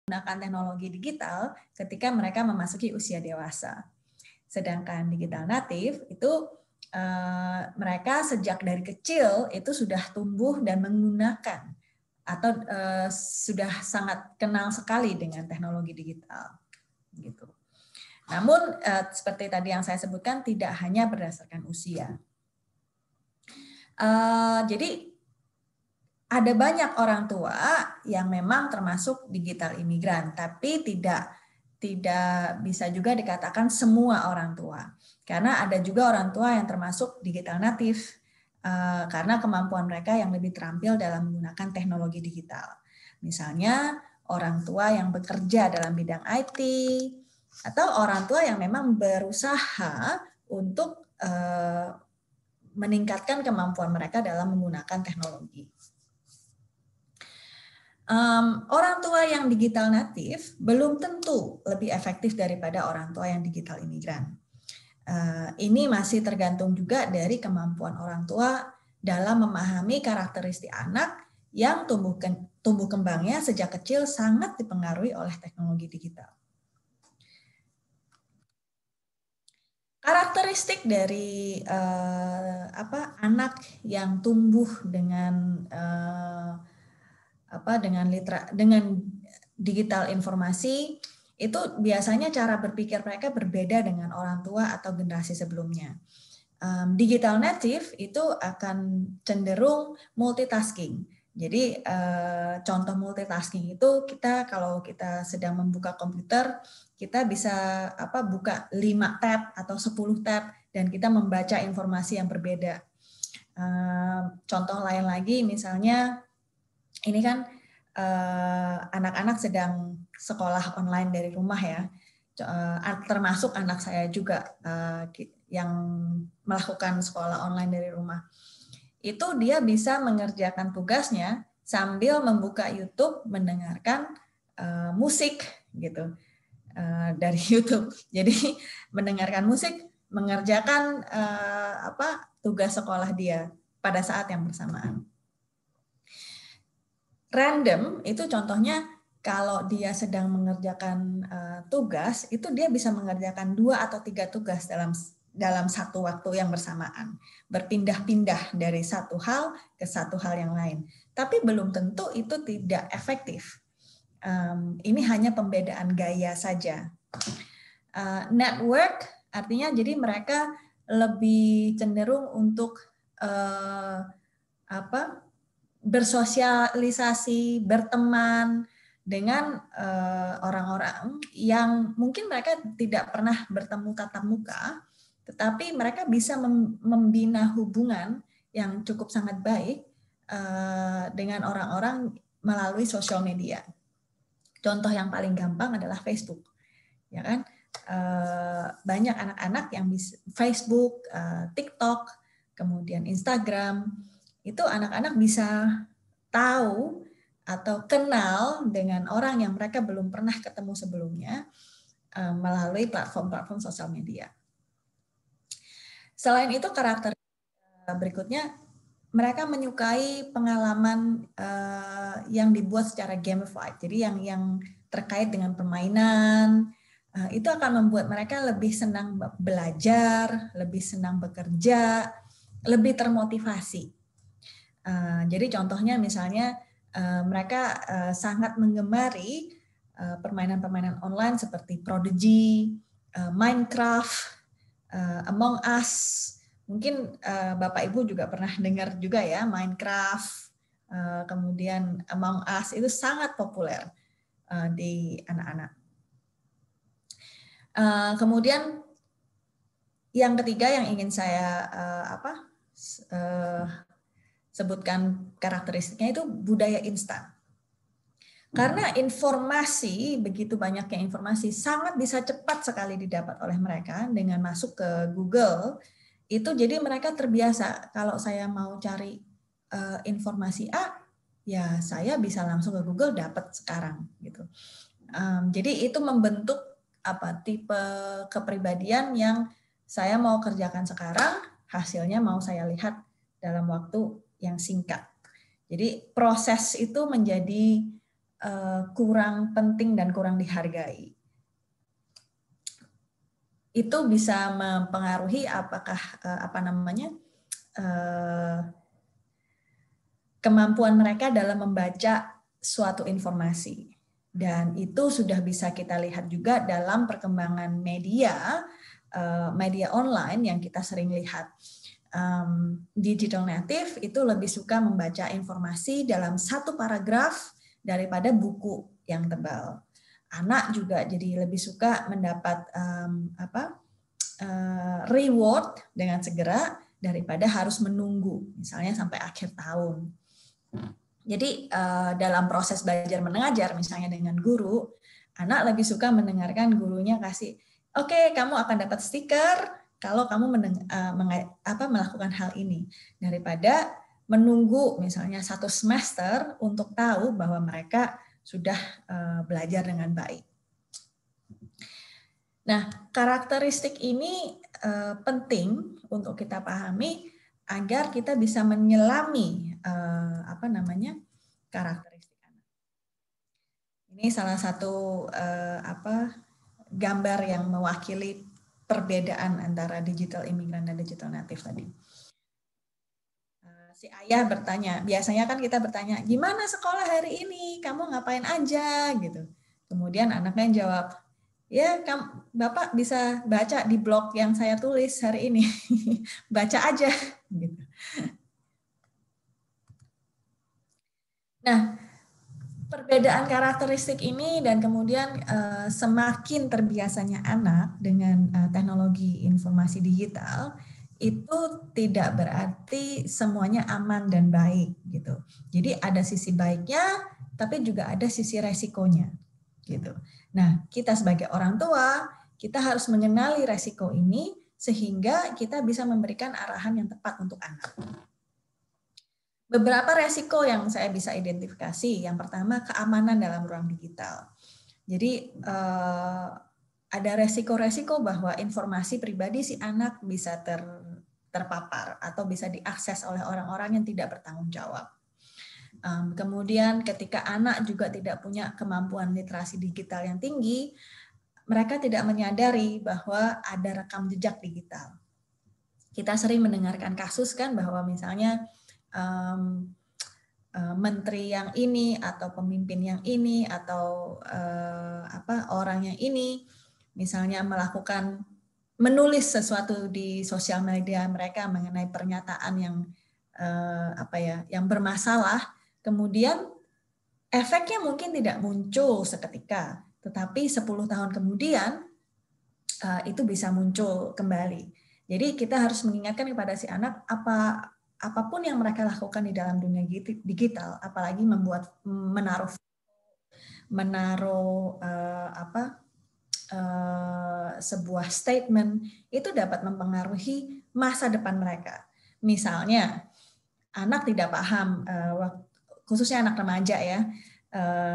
menggunakan teknologi digital ketika mereka memasuki usia dewasa. Sedangkan digital native itu mereka sejak dari kecil itu sudah tumbuh dan menggunakan atau sudah sangat kenal sekali dengan teknologi digital, gitu. Namun seperti tadi yang saya sebutkan tidak hanya berdasarkan usia. Jadi ada banyak orang tua yang memang termasuk digital imigran, tapi tidak bisa juga dikatakan semua orang tua. Karena ada juga orang tua yang termasuk digital native, karena kemampuan mereka yang lebih terampil dalam menggunakan teknologi digital. Misalnya orang tua yang bekerja dalam bidang IT, atau orang tua yang memang berusaha untuk meningkatkan kemampuan mereka dalam menggunakan teknologi. Orang tua yang digital native belum tentu lebih efektif daripada orang tua yang digital imigran. Ini masih tergantung juga dari kemampuan orang tua dalam memahami karakteristik anak yang tumbuh kembangnya sejak kecil sangat dipengaruhi oleh teknologi digital. Karakteristik dari anak yang tumbuh dengan dengan digital informasi itu biasanya cara berpikir mereka berbeda dengan orang tua atau generasi sebelumnya. Digital native itu akan cenderung multitasking. Jadi contoh multitasking itu kalau kita sedang membuka komputer, kita bisa buka 5 tab atau 10 tab dan kita membaca informasi yang berbeda. Contoh lain lagi misalnya ini kan anak-anak sedang sekolah online dari rumah ya, termasuk anak saya juga yang melakukan sekolah online dari rumah. Itu dia bisa mengerjakan tugasnya sambil membuka YouTube, mendengarkan musik gitu dari YouTube. Jadi mendengarkan musik, mengerjakan tugas sekolah dia pada saat yang bersamaan. Random itu contohnya kalau dia sedang mengerjakan tugas, itu dia bisa mengerjakan 2 atau 3 tugas dalam satu waktu yang bersamaan, berpindah-pindah dari satu hal ke satu hal yang lain. Tapi belum tentu itu tidak efektif. Ini hanya pembedaan gaya saja. Network artinya jadi mereka lebih cenderung untuk bersosialisasi, berteman dengan orang-orang yang mungkin mereka tidak pernah bertemu tatap muka, tetapi mereka bisa membina hubungan yang cukup sangat baik dengan orang-orang melalui sosial media. Contoh yang paling gampang adalah Facebook, ya kan? Banyak anak-anak yang bisa Facebook, TikTok, kemudian Instagram, itu anak-anak bisa tahu atau kenal dengan orang yang mereka belum pernah ketemu sebelumnya melalui platform-platform sosial media. Selain itu karakter berikutnya, mereka menyukai pengalaman yang dibuat secara gamified. Jadi yang terkait dengan permainan, itu akan membuat mereka lebih senang belajar, lebih senang bekerja, lebih termotivasi. Jadi contohnya misalnya mereka sangat menggemari permainan-permainan online seperti Prodigy, Minecraft, Among Us. Mungkin Bapak Ibu juga pernah dengar juga ya Minecraft, kemudian Among Us itu sangat populer di anak-anak. Kemudian yang ketiga yang ingin saya sebutkan karakteristiknya itu budaya instan. Karena informasi, begitu banyaknya informasi, sangat bisa cepat sekali didapat oleh mereka dengan masuk ke Google. Itu jadi mereka terbiasa kalau saya mau cari informasi A, ya saya bisa langsung ke Google dapat sekarang gitu. Jadi itu membentuk tipe kepribadian yang saya mau kerjakan sekarang, hasilnya mau saya lihat dalam waktu yang singkat. Jadi proses itu menjadi kurang penting dan kurang dihargai. Itu bisa mempengaruhi apakah kemampuan mereka dalam membaca suatu informasi. Dan itu sudah bisa kita lihat juga dalam perkembangan media online yang kita sering lihat. Digital native itu lebih suka membaca informasi dalam satu paragraf daripada buku yang tebal. Anak juga jadi lebih suka mendapat reward dengan segera daripada harus menunggu, misalnya sampai akhir tahun. Jadi dalam proses belajar mengajar, misalnya dengan guru, anak lebih suka mendengarkan gurunya kasih, oke, kamu akan dapat stiker kalau kamu melakukan hal ini, daripada menunggu misalnya 1 semester untuk tahu bahwa mereka sudah belajar dengan baik. Nah, karakteristik ini penting untuk kita pahami agar kita bisa menyelami karakteristik anak. Ini salah satu gambar yang mewakili perbedaan antara digital immigrant dan digital native tadi. Si ayah bertanya, biasanya kan kita bertanya, gimana sekolah hari ini? Kamu ngapain aja? Gitu. Kemudian anaknya jawab, ya, Bapak bisa baca di blog yang saya tulis hari ini. Baca aja. Gitu. Nah, perbedaan karakteristik ini dan kemudian semakin terbiasanya anak dengan teknologi informasi digital, itu tidak berarti semuanya aman dan baik gitu. Jadi ada sisi baiknya, tapi juga ada sisi resikonya gitu. Nah, kita sebagai orang tua, kita harus mengenali resiko ini sehingga kita bisa memberikan arahan yang tepat untuk anak. Beberapa resiko yang saya bisa identifikasi. Yang pertama, keamanan dalam ruang digital. Jadi ada resiko-resiko bahwa informasi pribadi si anak bisa terpapar atau bisa diakses oleh orang-orang yang tidak bertanggung jawab. Kemudian ketika anak juga tidak punya kemampuan literasi digital yang tinggi, mereka tidak menyadari bahwa ada rekam jejak digital. Kita sering mendengarkan kasus kan bahwa misalnya menteri yang ini atau pemimpin yang ini atau orang yang ini misalnya menulis sesuatu di sosial media mereka mengenai pernyataan yang bermasalah, kemudian efeknya mungkin tidak muncul seketika, tetapi 10 tahun kemudian itu bisa muncul kembali. Jadi kita harus mengingatkan kepada si anak apapun yang mereka lakukan di dalam dunia digital, apalagi menaruh sebuah statement, itu dapat mempengaruhi masa depan mereka. Misalnya, anak tidak paham, khususnya anak remaja ya,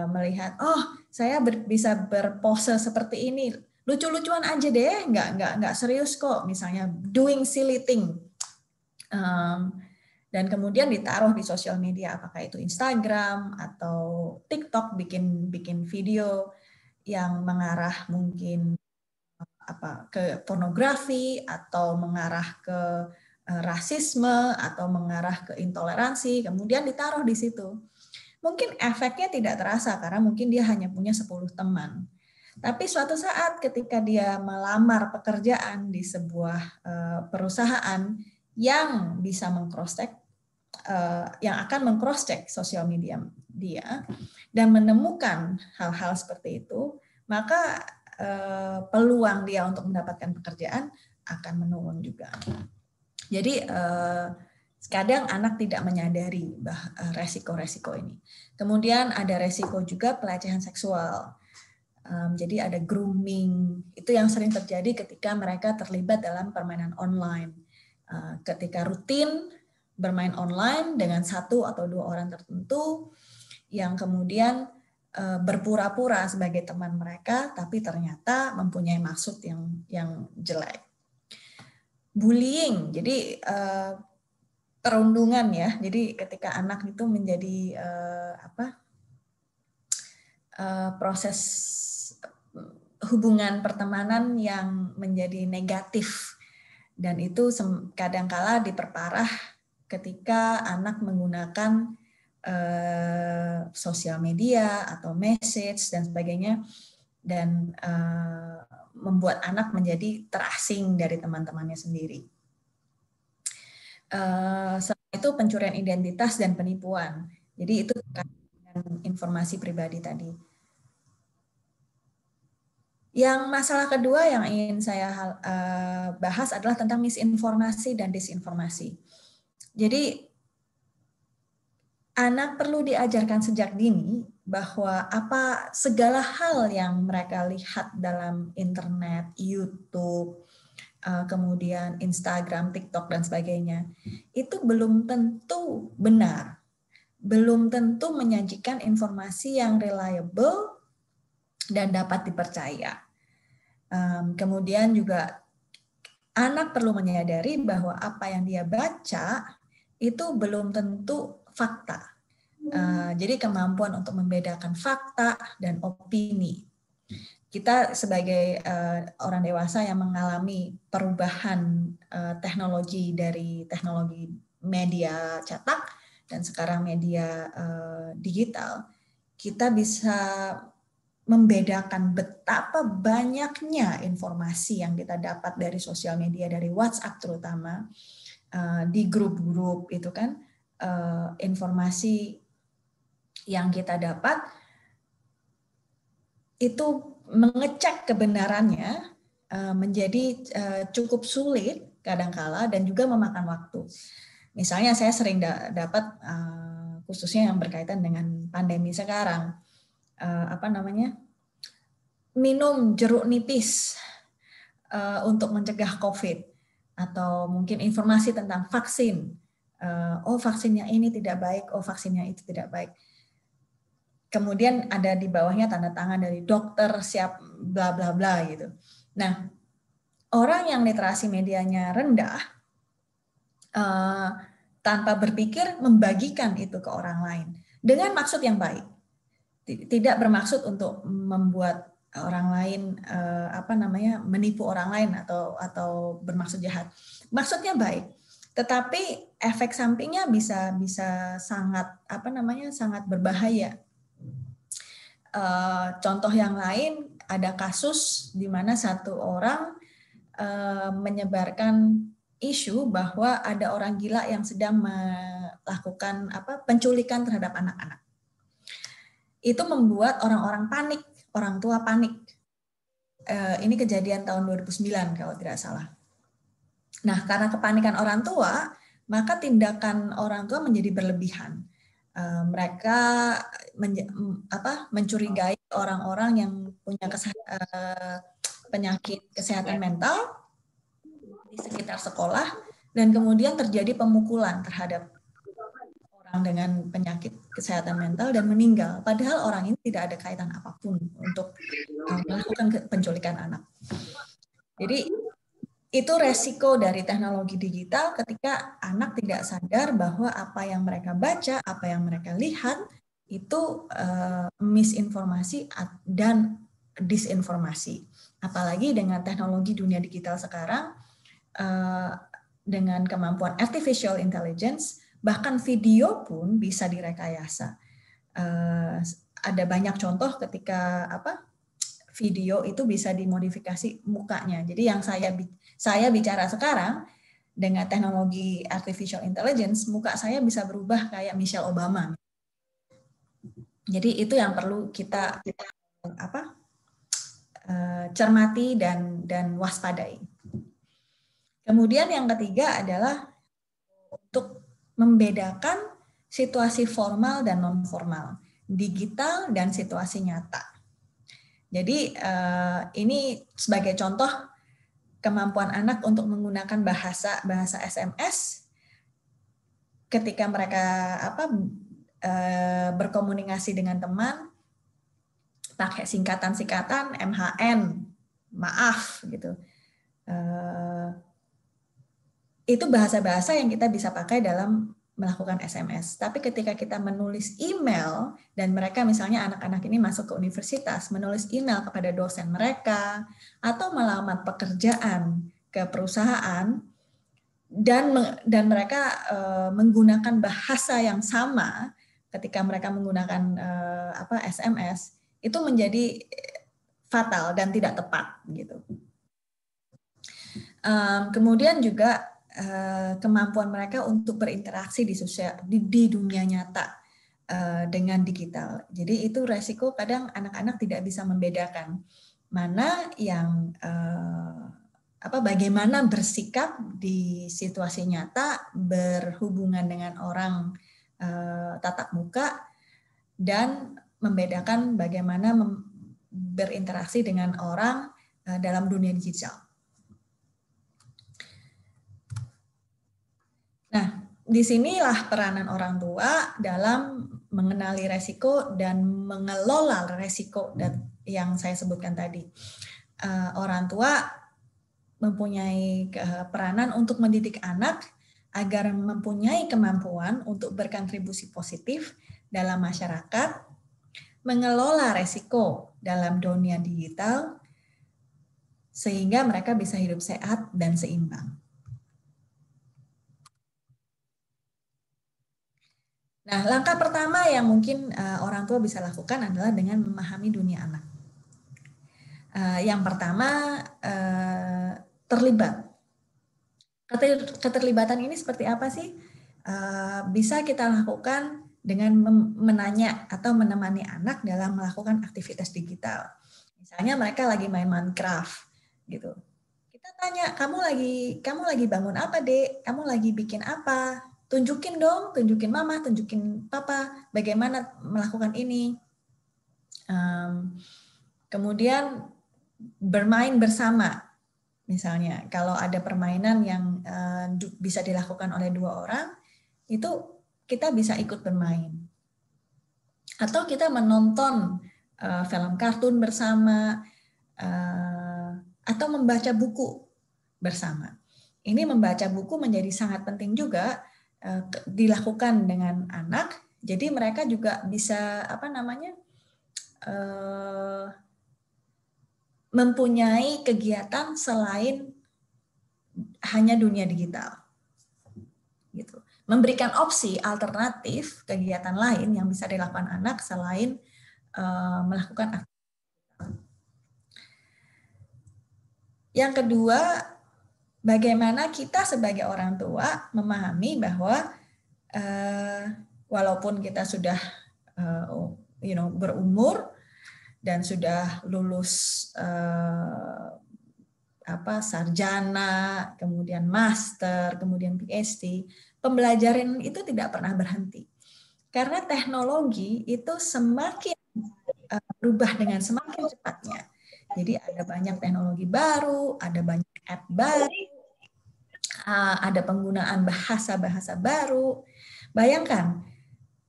melihat, oh saya bisa berpose seperti ini, lucu-lucuan aja deh, nggak serius kok, misalnya doing silly thing. Dan kemudian ditaruh di sosial media, apakah itu Instagram atau TikTok, bikin video yang mengarah mungkin ke pornografi atau mengarah ke rasisme atau mengarah ke intoleransi, kemudian ditaruh di situ. Mungkin efeknya tidak terasa karena mungkin dia hanya punya 10 teman. Tapi suatu saat ketika dia melamar pekerjaan di sebuah perusahaan yang bisa yang akan meng-cross-check sosial media dia dan menemukan hal-hal seperti itu, maka peluang dia untuk mendapatkan pekerjaan akan menurun juga. Jadi kadang anak tidak menyadari resiko-resiko ini. Kemudian ada resiko juga pelecehan seksual. Jadi ada grooming, itu yang sering terjadi ketika mereka terlibat dalam permainan online. Ketika rutin bermain online dengan 1 atau 2 orang tertentu yang kemudian berpura-pura sebagai teman mereka, tapi ternyata mempunyai maksud yang jelek. Bullying, jadi perundungan ya. Jadi ketika anak itu menjadi proses hubungan pertemanan yang menjadi negatif, dan itu kadangkala diperparah ketika anak menggunakan sosial media atau message dan sebagainya, dan membuat anak menjadi terasing dari teman-temannya sendiri. Selain itu pencurian identitas dan penipuan. Jadi itu dengan informasi pribadi tadi. Yang masalah kedua yang ingin saya bahas adalah tentang misinformasi dan disinformasi. Jadi anak perlu diajarkan sejak dini bahwa segala hal yang mereka lihat dalam internet, YouTube, kemudian Instagram, TikTok, dan sebagainya, itu belum tentu benar, belum tentu menyajikan informasi yang reliable dan dapat dipercaya. Kemudian juga anak perlu menyadari bahwa apa yang dia baca itu belum tentu fakta. Jadi kemampuan untuk membedakan fakta dan opini. Kita sebagai orang dewasa yang mengalami perubahan teknologi dari teknologi media cetak dan sekarang media digital, kita bisa membedakan betapa banyaknya informasi yang kita dapat dari sosial media, dari WhatsApp terutama, di grup-grup itu kan, informasi yang kita dapat itu mengecek kebenarannya menjadi cukup sulit kadangkala dan juga memakan waktu. Misalnya saya sering dapat khususnya yang berkaitan dengan pandemi sekarang, minum jeruk nipis untuk mencegah COVID, atau mungkin informasi tentang vaksin. Oh, vaksinnya ini tidak baik, oh vaksinnya itu tidak baik. Kemudian ada di bawahnya tanda tangan dari dokter siap bla bla bla gitu. Nah, orang yang literasi medianya rendah tanpa berpikir membagikan itu ke orang lain dengan maksud yang baik. Tidak bermaksud untuk membuat orang lain menipu orang lain atau bermaksud jahat. Maksudnya baik, tetapi efek sampingnya bisa sangat sangat berbahaya. Contoh yang lain, ada kasus di mana satu orang menyebarkan isu bahwa ada orang gila yang sedang melakukan penculikan terhadap anak-anak. Itu membuat orang-orang panik, orang tua panik. Ini kejadian tahun 2009 kalau tidak salah. Nah, karena kepanikan orang tua, maka tindakan orang tua menjadi berlebihan. Mereka mencurigai orang-orang yang punya penyakit kesehatan mental di sekitar sekolah, dan kemudian terjadi pemukulan terhadap dengan penyakit kesehatan mental dan meninggal. Padahal orang ini tidak ada kaitan apapun untuk melakukan penculikan anak. Jadi itu resiko dari teknologi digital ketika anak tidak sadar bahwa apa yang mereka baca, apa yang mereka lihat itu misinformasi dan disinformasi. Apalagi dengan teknologi dunia digital sekarang, dengan kemampuan artificial intelligence, bahkan video pun bisa direkayasa. Ada banyak contoh ketika video itu bisa dimodifikasi mukanya. Jadi yang saya bicara sekarang dengan teknologi artificial intelligence, muka saya bisa berubah kayak Michelle Obama. Jadi itu yang perlu kita cermati dan waspadai. Kemudian yang ketiga adalah untuk membedakan situasi formal dan non-formal, digital dan situasi nyata. Jadi ini sebagai contoh kemampuan anak untuk menggunakan bahasa SMS ketika mereka berkomunikasi dengan teman, pakai singkatan-singkatan MHN, maaf gitu. Itu bahasa-bahasa yang kita bisa pakai dalam melakukan SMS. Tapi ketika kita menulis email, dan mereka misalnya anak-anak ini masuk ke universitas, menulis email kepada dosen mereka, atau melamar pekerjaan ke perusahaan, dan mereka menggunakan bahasa yang sama ketika mereka menggunakan SMS, itu menjadi fatal dan tidak tepat gitu. Kemudian juga kemampuan mereka untuk berinteraksi di dunia nyata dengan digital. Jadi itu resiko kadang anak-anak tidak bisa membedakan mana yang bagaimana bersikap di situasi nyata, berhubungan dengan orang tatap muka, dan membedakan bagaimana berinteraksi dengan orang dalam dunia digital. Nah, disinilah peranan orang tua dalam mengenali resiko dan mengelola resiko yang saya sebutkan tadi. Orang tua mempunyai peranan untuk mendidik anak agar mempunyai kemampuan untuk berkontribusi positif dalam masyarakat, mengelola resiko dalam dunia digital, sehingga mereka bisa hidup sehat dan seimbang. Nah, langkah pertama yang mungkin orang tua bisa lakukan adalah dengan memahami dunia anak. Yang pertama, terlibat. Keterlibatan ini seperti apa sih? Bisa kita lakukan dengan menanya atau menemani anak dalam melakukan aktivitas digital. Misalnya mereka lagi main Minecraft, gitu. Kita tanya, kamu lagi bangun apa, Dek? Kamu lagi bikin apa? Tunjukin dong, tunjukin mama, tunjukin papa, bagaimana melakukan ini. Kemudian bermain bersama. Misalnya, kalau ada permainan yang bisa dilakukan oleh 2 orang, itu kita bisa ikut bermain. Atau kita menonton film kartun bersama, atau membaca buku bersama. Ini membaca buku menjadi sangat penting juga dilakukan dengan anak. Jadi mereka juga bisa mempunyai kegiatan selain hanya dunia digital. Gitu. Memberikan opsi alternatif kegiatan lain yang bisa dilakukan anak selain melakukan aktivitas. Yang kedua, bagaimana kita sebagai orang tua memahami bahwa walaupun kita sudah berumur dan sudah lulus sarjana, kemudian master, kemudian PhD, pembelajaran itu tidak pernah berhenti. Karena teknologi itu semakin berubah dengan semakin cepatnya. Jadi ada banyak teknologi baru, ada banyak app baru, ada penggunaan bahasa-bahasa baru. Bayangkan,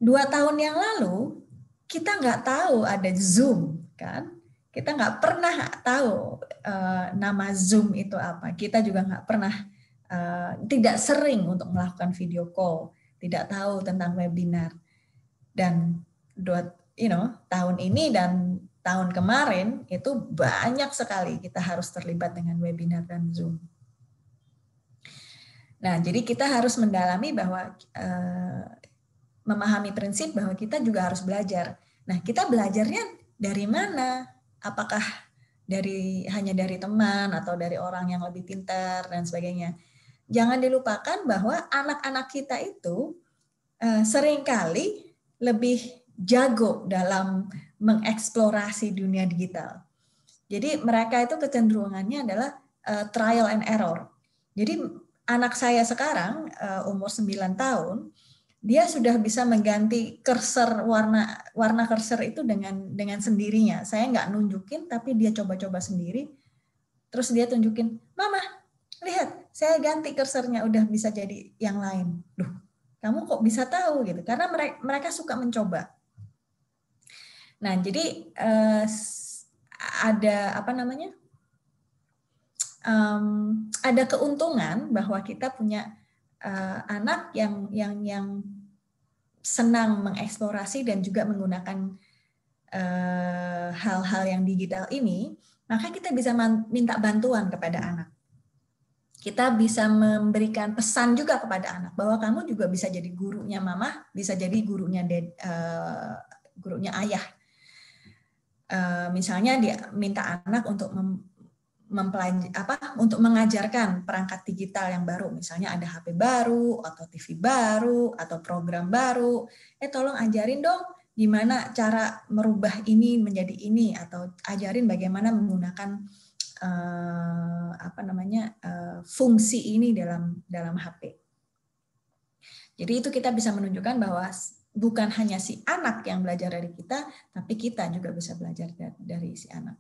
2 tahun yang lalu kita nggak tahu ada Zoom, kan? Kita nggak pernah tahu nama Zoom itu apa. Kita juga nggak pernah, tidak sering untuk melakukan video call, tidak tahu tentang webinar. Dan tahun ini dan tahun kemarin itu banyak sekali kita harus terlibat dengan webinar dan Zoom. Nah, jadi kita harus mendalami bahwa memahami prinsip bahwa kita juga harus belajar. Nah, kita belajarnya dari mana? Apakah hanya dari teman atau dari orang yang lebih pintar dan sebagainya? Jangan dilupakan bahwa anak-anak kita itu seringkali lebih jago dalam mengeksplorasi dunia digital. Jadi mereka itu kecenderungannya adalah trial and error. Jadi anak saya sekarang umur 9 tahun, dia sudah bisa mengganti cursor warna cursor itu dengan sendirinya. Saya nggak nunjukin, tapi dia coba-coba sendiri. Terus dia tunjukin, Mama, lihat, saya ganti cursornya udah bisa jadi yang lain. Duh, kamu kok bisa tahu gitu? Karena mereka suka mencoba. Nah, jadi ada keuntungan bahwa kita punya anak yang senang mengeksplorasi dan juga menggunakan hal-hal yang digital ini, maka kita bisa minta bantuan kepada anak. Kita bisa memberikan pesan juga kepada anak bahwa kamu juga bisa jadi gurunya mama, bisa jadi gurunya gurunya ayah. Misalnya dia minta anak untuk untuk mengajarkan perangkat digital yang baru, misalnya ada HP baru atau TV baru atau program baru, tolong ajarin dong gimana cara merubah ini menjadi ini, atau ajarin bagaimana menggunakan fungsi ini dalam HP. Jadi itu kita bisa menunjukkan bahwa bukan hanya si anak yang belajar dari kita, tapi kita juga bisa belajar dari si anak.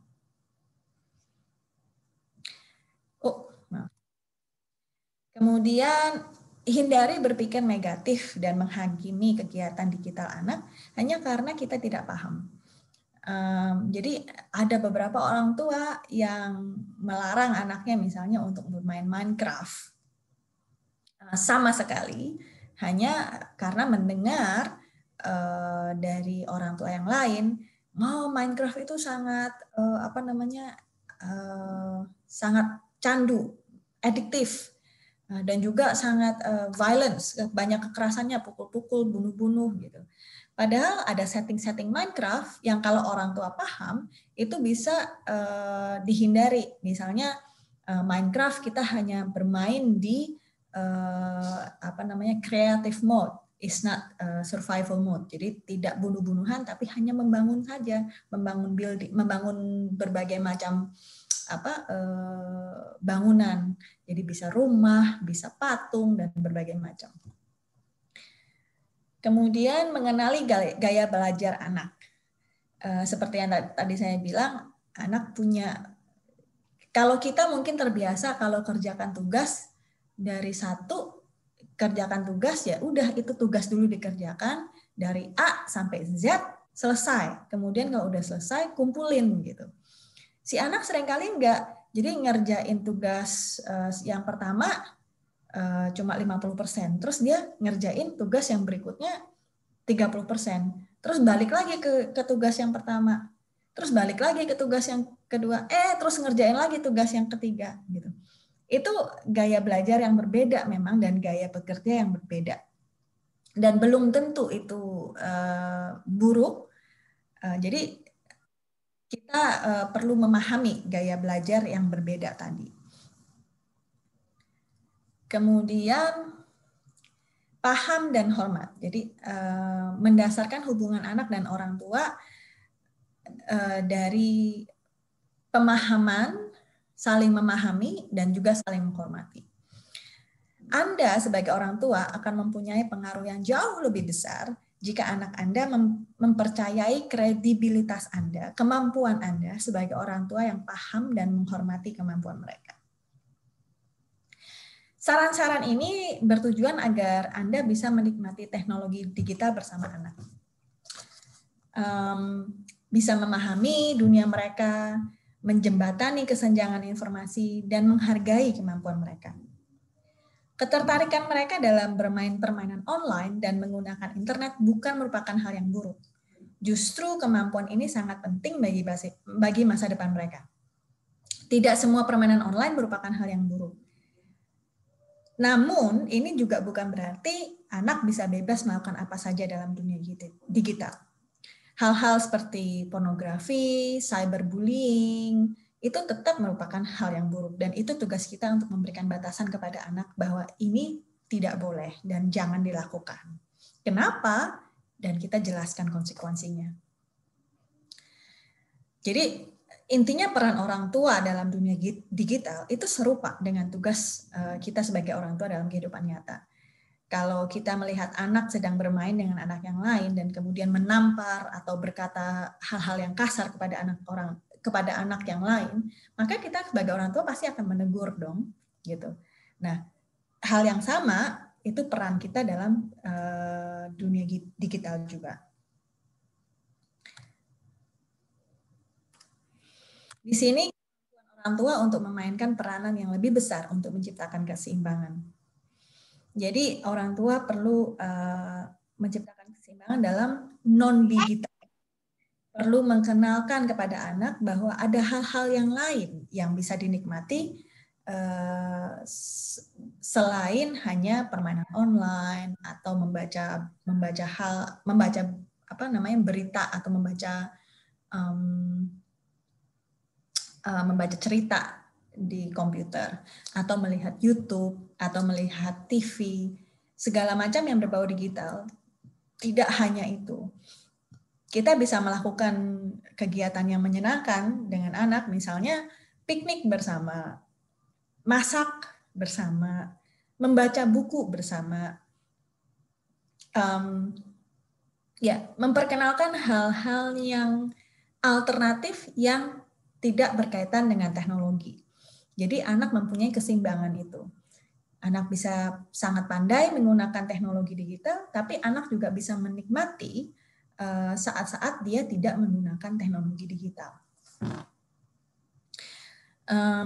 Kemudian hindari berpikir negatif dan menghakimi kegiatan digital anak hanya karena kita tidak paham. Jadi ada beberapa orang tua yang melarang anaknya misalnya untuk bermain Minecraft sama sekali hanya karena mendengar dari orang tua yang lain, Minecraft itu sangat sangat candu, adiktif, dan juga sangat violence, banyak kekerasannya, pukul-pukul, bunuh-bunuh gitu. Padahal ada setting-setting Minecraft yang kalau orang tua paham itu bisa dihindari. Misalnya Minecraft kita hanya bermain di creative mode, is not survival mode. Jadi tidak bunuh-bunuhan tapi hanya membangun saja, membangun building, membangun berbagai macam bangunan. Jadi bisa rumah, bisa patung dan berbagai macam. Kemudian mengenali gaya belajar anak. Seperti yang tadi saya bilang, anak punya, kalau kita mungkin terbiasa kalau kerjakan tugas dari satu, kerjakan tugas ya udah itu tugas dulu dikerjakan dari A sampai Z selesai. Kemudian kalau udah selesai kumpulin gitu. Si anak seringkali enggak, jadi ngerjain tugas yang pertama cuma 50%, terus dia ngerjain tugas yang berikutnya 30%, terus balik lagi ke tugas yang pertama, terus balik lagi ke tugas yang kedua, terus ngerjain lagi tugas yang ketiga gitu. Itu gaya belajar yang berbeda memang dan gaya bekerja yang berbeda. Dan belum tentu itu buruk. Jadi kita perlu memahami gaya belajar yang berbeda tadi. Kemudian paham dan hormat. Jadi mendasarkan hubungan anak dan orang tua dari pemahaman, saling memahami dan juga saling menghormati. Anda sebagai orang tua akan mempunyai pengaruh yang jauh lebih besar jika anak Anda mempercayai kredibilitas Anda, kemampuan Anda sebagai orang tua yang paham dan menghormati kemampuan mereka. Saran-saran ini bertujuan agar Anda bisa menikmati teknologi digital bersama anak. Bisa memahami dunia mereka, menjembatani kesenjangan informasi, dan menghargai kemampuan mereka. Ketertarikan mereka dalam bermain permainan online dan menggunakan internet bukan merupakan hal yang buruk. Justru kemampuan ini sangat penting bagi masa depan mereka. Tidak semua permainan online merupakan hal yang buruk. Namun, ini juga bukan berarti anak bisa bebas melakukan apa saja dalam dunia digital. Hal-hal seperti pornografi, cyberbullying, itu tetap merupakan hal yang buruk. Dan itu tugas kita untuk memberikan batasan kepada anak bahwa ini tidak boleh dan jangan dilakukan. Kenapa? Dan kita jelaskan konsekuensinya. Jadi, intinya peran orang tua dalam dunia digital itu serupa dengan tugas kita sebagai orang tua dalam kehidupan nyata. Kalau kita melihat anak sedang bermain dengan anak yang lain dan kemudian menampar atau berkata hal-hal yang kasar kepada anak yang lain, maka kita sebagai orang tua pasti akan menegur dong, gitu. Nah, hal yang sama itu peran kita dalam dunia digital juga. Di sini orang tua untuk memainkan peranan yang lebih besar untuk menciptakan keseimbangan. Jadi orang tua perlu menciptakan keseimbangan dalam non-digital. Perlu mengenalkan kepada anak bahwa ada hal-hal yang lain yang bisa dinikmati selain hanya permainan online atau membaca berita atau membaca cerita di komputer atau melihat YouTube atau melihat TV, segala macam yang berbau digital. Tidak hanya itu. Kita bisa melakukan kegiatan yang menyenangkan dengan anak, misalnya piknik bersama, masak bersama, membaca buku bersama, memperkenalkan hal-hal yang alternatif yang tidak berkaitan dengan teknologi. Jadi anak mempunyai keseimbangan itu. Anak bisa sangat pandai menggunakan teknologi digital, tapi anak juga bisa menikmati saat-saat dia tidak menggunakan teknologi digital.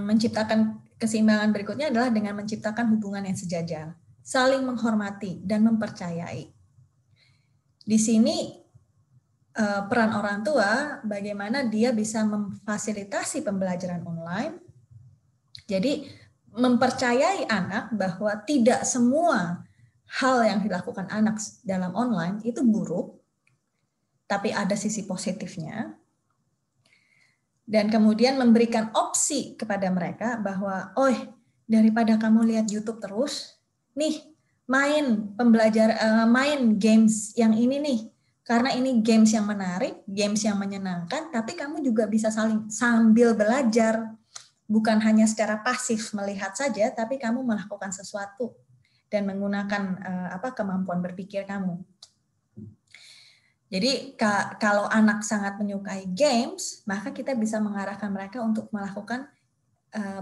Menciptakan keseimbangan berikutnya adalah dengan menciptakan hubungan yang sejajar, saling menghormati dan mempercayai. Di sini peran orang tua, bagaimana dia bisa memfasilitasi pembelajaran online. Jadi mempercayai anak bahwa tidak semua hal yang dilakukan anak dalam online itu buruk, tapi ada sisi positifnya. Dan kemudian memberikan opsi kepada mereka bahwa, daripada kamu lihat YouTube terus, nih main games yang ini nih, karena ini games yang menarik, games yang menyenangkan, tapi kamu juga bisa sambil belajar, bukan hanya secara pasif melihat saja, tapi kamu melakukan sesuatu dan menggunakan kemampuan berpikir kamu. Jadi kalau anak sangat menyukai games, maka kita bisa mengarahkan mereka untuk melakukan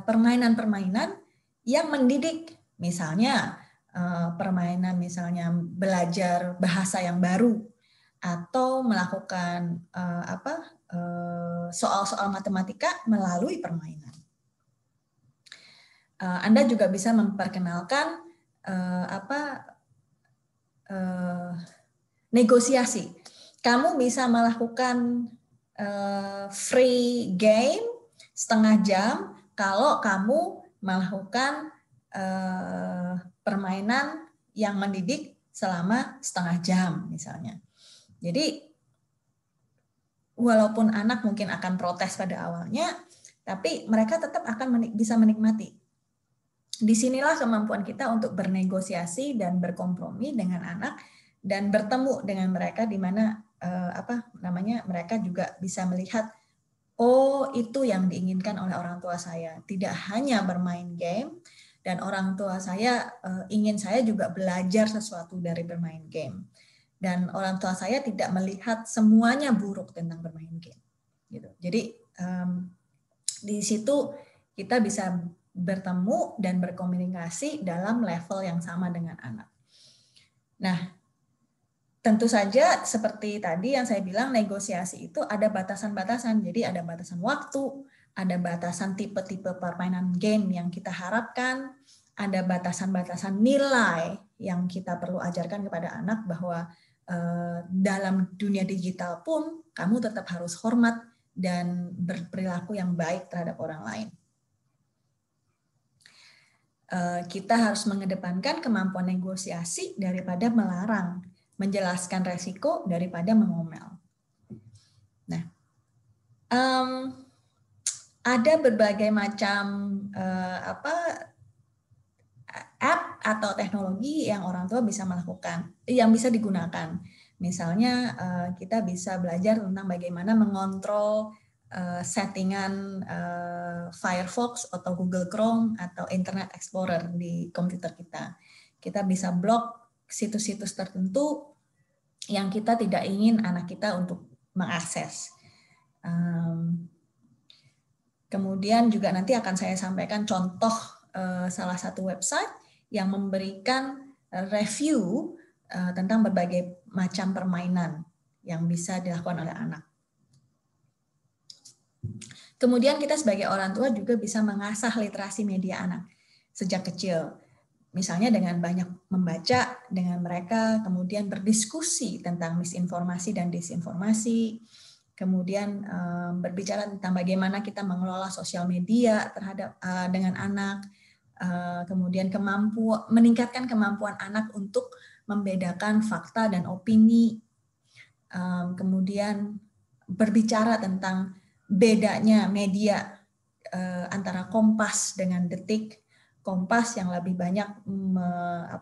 permainan-permainan yang mendidik. Misalnya permainan misalnya belajar bahasa yang baru atau melakukan soal-soal matematika melalui permainan. Anda juga bisa memperkenalkan negosiasi. Kamu bisa melakukan free game setengah jam kalau kamu melakukan permainan yang mendidik selama setengah jam misalnya. Jadi walaupun anak mungkin akan protes pada awalnya, tapi mereka tetap akan bisa menikmati. Disinilah kemampuan kita untuk bernegosiasi dan berkompromi dengan anak dan bertemu dengan mereka di mana mereka juga bisa melihat, itu yang diinginkan oleh orang tua saya, tidak hanya bermain game, dan orang tua saya ingin saya juga belajar sesuatu dari bermain game, dan orang tua saya tidak melihat semuanya buruk tentang bermain game gitu. Jadi di situ kita bisa bertemu dan berkomunikasi dalam level yang sama dengan anak. Nah, tentu saja seperti tadi yang saya bilang, negosiasi itu ada batasan-batasan. Jadi ada batasan waktu, ada batasan tipe-tipe permainan game yang kita harapkan, ada batasan-batasan nilai yang kita perlu ajarkan kepada anak bahwa dalam dunia digital pun kamu tetap harus hormat dan berperilaku yang baik terhadap orang lain. Kita harus mengedepankan kemampuan negosiasi daripada melarang, menjelaskan resiko daripada mengomel. Nah, ada berbagai macam app atau teknologi yang orang tua bisa melakukan, yang bisa digunakan. Misalnya kita bisa belajar tentang bagaimana mengontrol settingan Firefox atau Google Chrome atau Internet Explorer di komputer kita. Kita bisa blok situs-situs tertentu yang kita tidak ingin anak kita untuk mengakses. Kemudian juga nanti akan saya sampaikan contoh salah satu website yang memberikan review tentang berbagai macam permainan yang bisa dilakukan oleh anak. Kemudian kita sebagai orang tua juga bisa mengasah literasi media anak sejak kecil. Misalnya dengan banyak membaca dengan mereka, kemudian berdiskusi tentang misinformasi dan disinformasi, kemudian berbicara tentang bagaimana kita mengelola sosial media terhadap dengan anak, kemudian meningkatkan kemampuan anak untuk membedakan fakta dan opini, kemudian berbicara tentang bedanya media antara Kompas dengan Detik. Kompas yang lebih banyak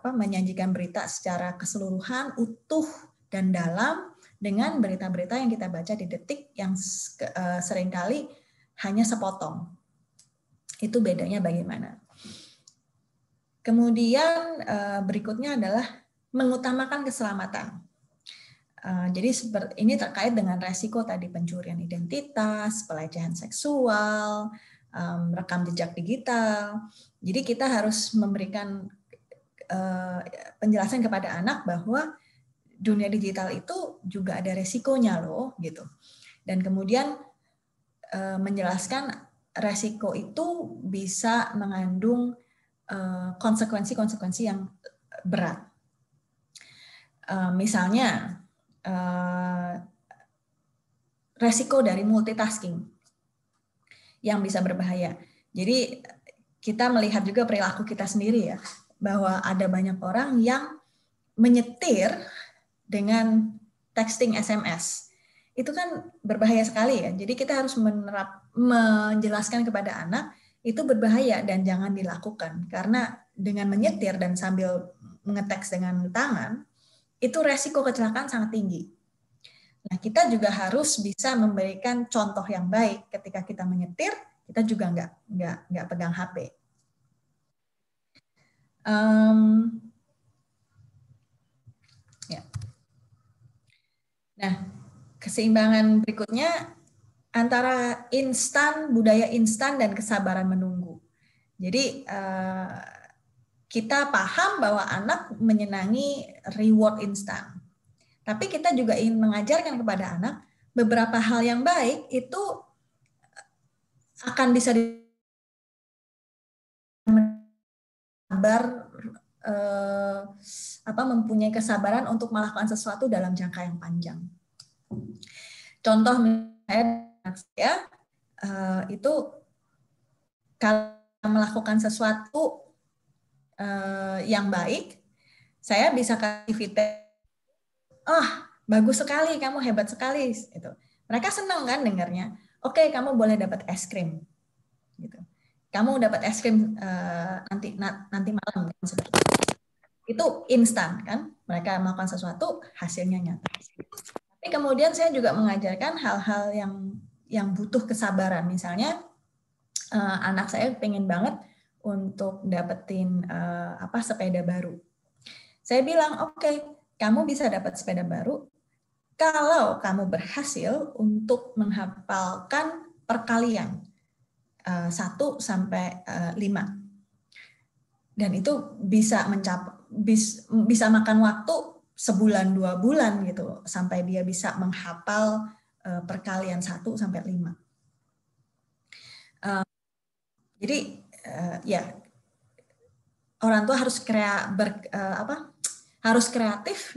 menyajikan berita secara keseluruhan, utuh dan dalam, dengan berita-berita yang kita baca di Detik yang seringkali hanya sepotong. Itu bedanya bagaimana. Kemudian berikutnya adalah mengutamakan keselamatan. Jadi ini terkait dengan resiko tadi, pencurian identitas, pelecehan seksual, rekam jejak digital. Jadi kita harus memberikan penjelasan kepada anak bahwa dunia digital itu juga ada resikonya loh, gitu. Dan kemudian menjelaskan resiko itu bisa mengandung konsekuensi-konsekuensi yang berat. Misalnya resiko dari multitasking yang bisa berbahaya. Jadi kita melihat juga perilaku kita sendiri ya, bahwa ada banyak orang yang menyetir dengan texting SMS. Itu kan berbahaya sekali ya. Jadi kita harus menjelaskan kepada anak itu berbahaya dan jangan dilakukan. Karena dengan menyetir dan sambil ngeteks dengan tangan, itu resiko kecelakaan sangat tinggi. Nah, kita juga harus bisa memberikan contoh yang baik ketika kita menyetir. Kita juga nggak pegang HP. Ya. Nah, keseimbangan berikutnya antara budaya instan dan kesabaran menunggu. Jadi kita paham bahwa anak menyenangi reward instan. Tapi kita juga ingin mengajarkan kepada anak beberapa hal yang baik itu akan bisa mempunyai kesabaran untuk melakukan sesuatu dalam jangka yang panjang. Contoh misalnya saya itu kalau melakukan sesuatu yang baik, saya bisa kasih feedback, bagus sekali, kamu hebat sekali. Gitu. Mereka senang kan dengarnya. Oke, kamu boleh dapat es krim. Gitu. Kamu dapat es krim nanti malam. Itu instan kan? Mereka melakukan sesuatu, hasilnya nyata. Tapi kemudian saya juga mengajarkan hal-hal yang butuh kesabaran. Misalnya anak saya pengen banget untuk dapetin sepeda baru. Saya bilang, oke, kamu bisa dapat sepeda baru kalau kamu berhasil untuk menghafalkan perkalian 1 sampai 5. Dan itu bisa bisa makan waktu sebulan 2 bulan gitu sampai dia bisa menghafal perkalian 1 sampai 5. Jadi ya orang tua harus harus kreatif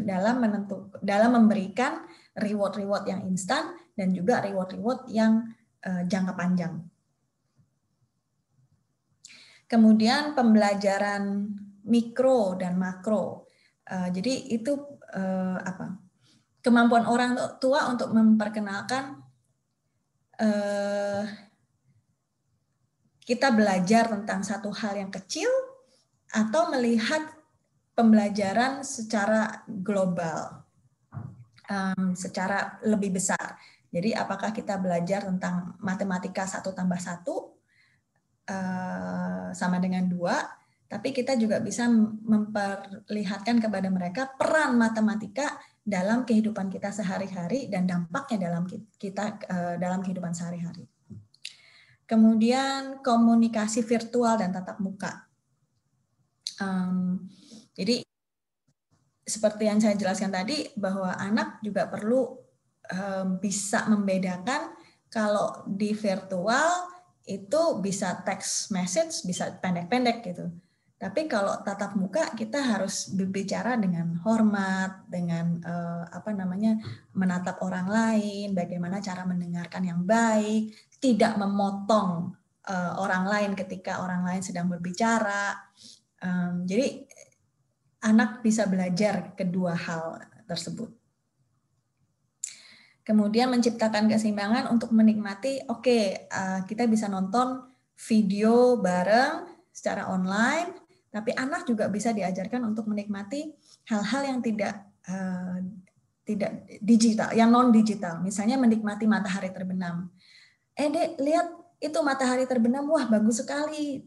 dalam memberikan reward yang instan dan juga reward yang jangka panjang. Kemudian pembelajaran mikro dan makro. Jadi itu kemampuan orang tua untuk memperkenalkan kita belajar tentang satu hal yang kecil atau melihat pembelajaran secara global, secara lebih besar. Jadi apakah kita belajar tentang matematika 1 tambah 1 sama dengan 2, tapi kita juga bisa memperlihatkan kepada mereka peran matematika dalam kehidupan kita sehari-hari dan dampaknya dalam kehidupan sehari-hari. Kemudian komunikasi virtual dan tatap muka. Jadi seperti yang saya jelaskan tadi bahwa anak juga perlu bisa membedakan kalau di virtual itu bisa text message, bisa pendek-pendek gitu. Tapi kalau tatap muka kita harus berbicara dengan hormat, dengan menatap orang lain, bagaimana cara mendengarkan yang baik, tidak memotong orang lain ketika orang lain sedang berbicara. Jadi anak bisa belajar kedua hal tersebut. Kemudian menciptakan keseimbangan untuk menikmati, kita bisa nonton video bareng secara online, tapi anak juga bisa diajarkan untuk menikmati hal-hal yang tidak digital, yang non digital. Misalnya menikmati matahari terbenam. Dek, lihat itu matahari terbenam, wah bagus sekali.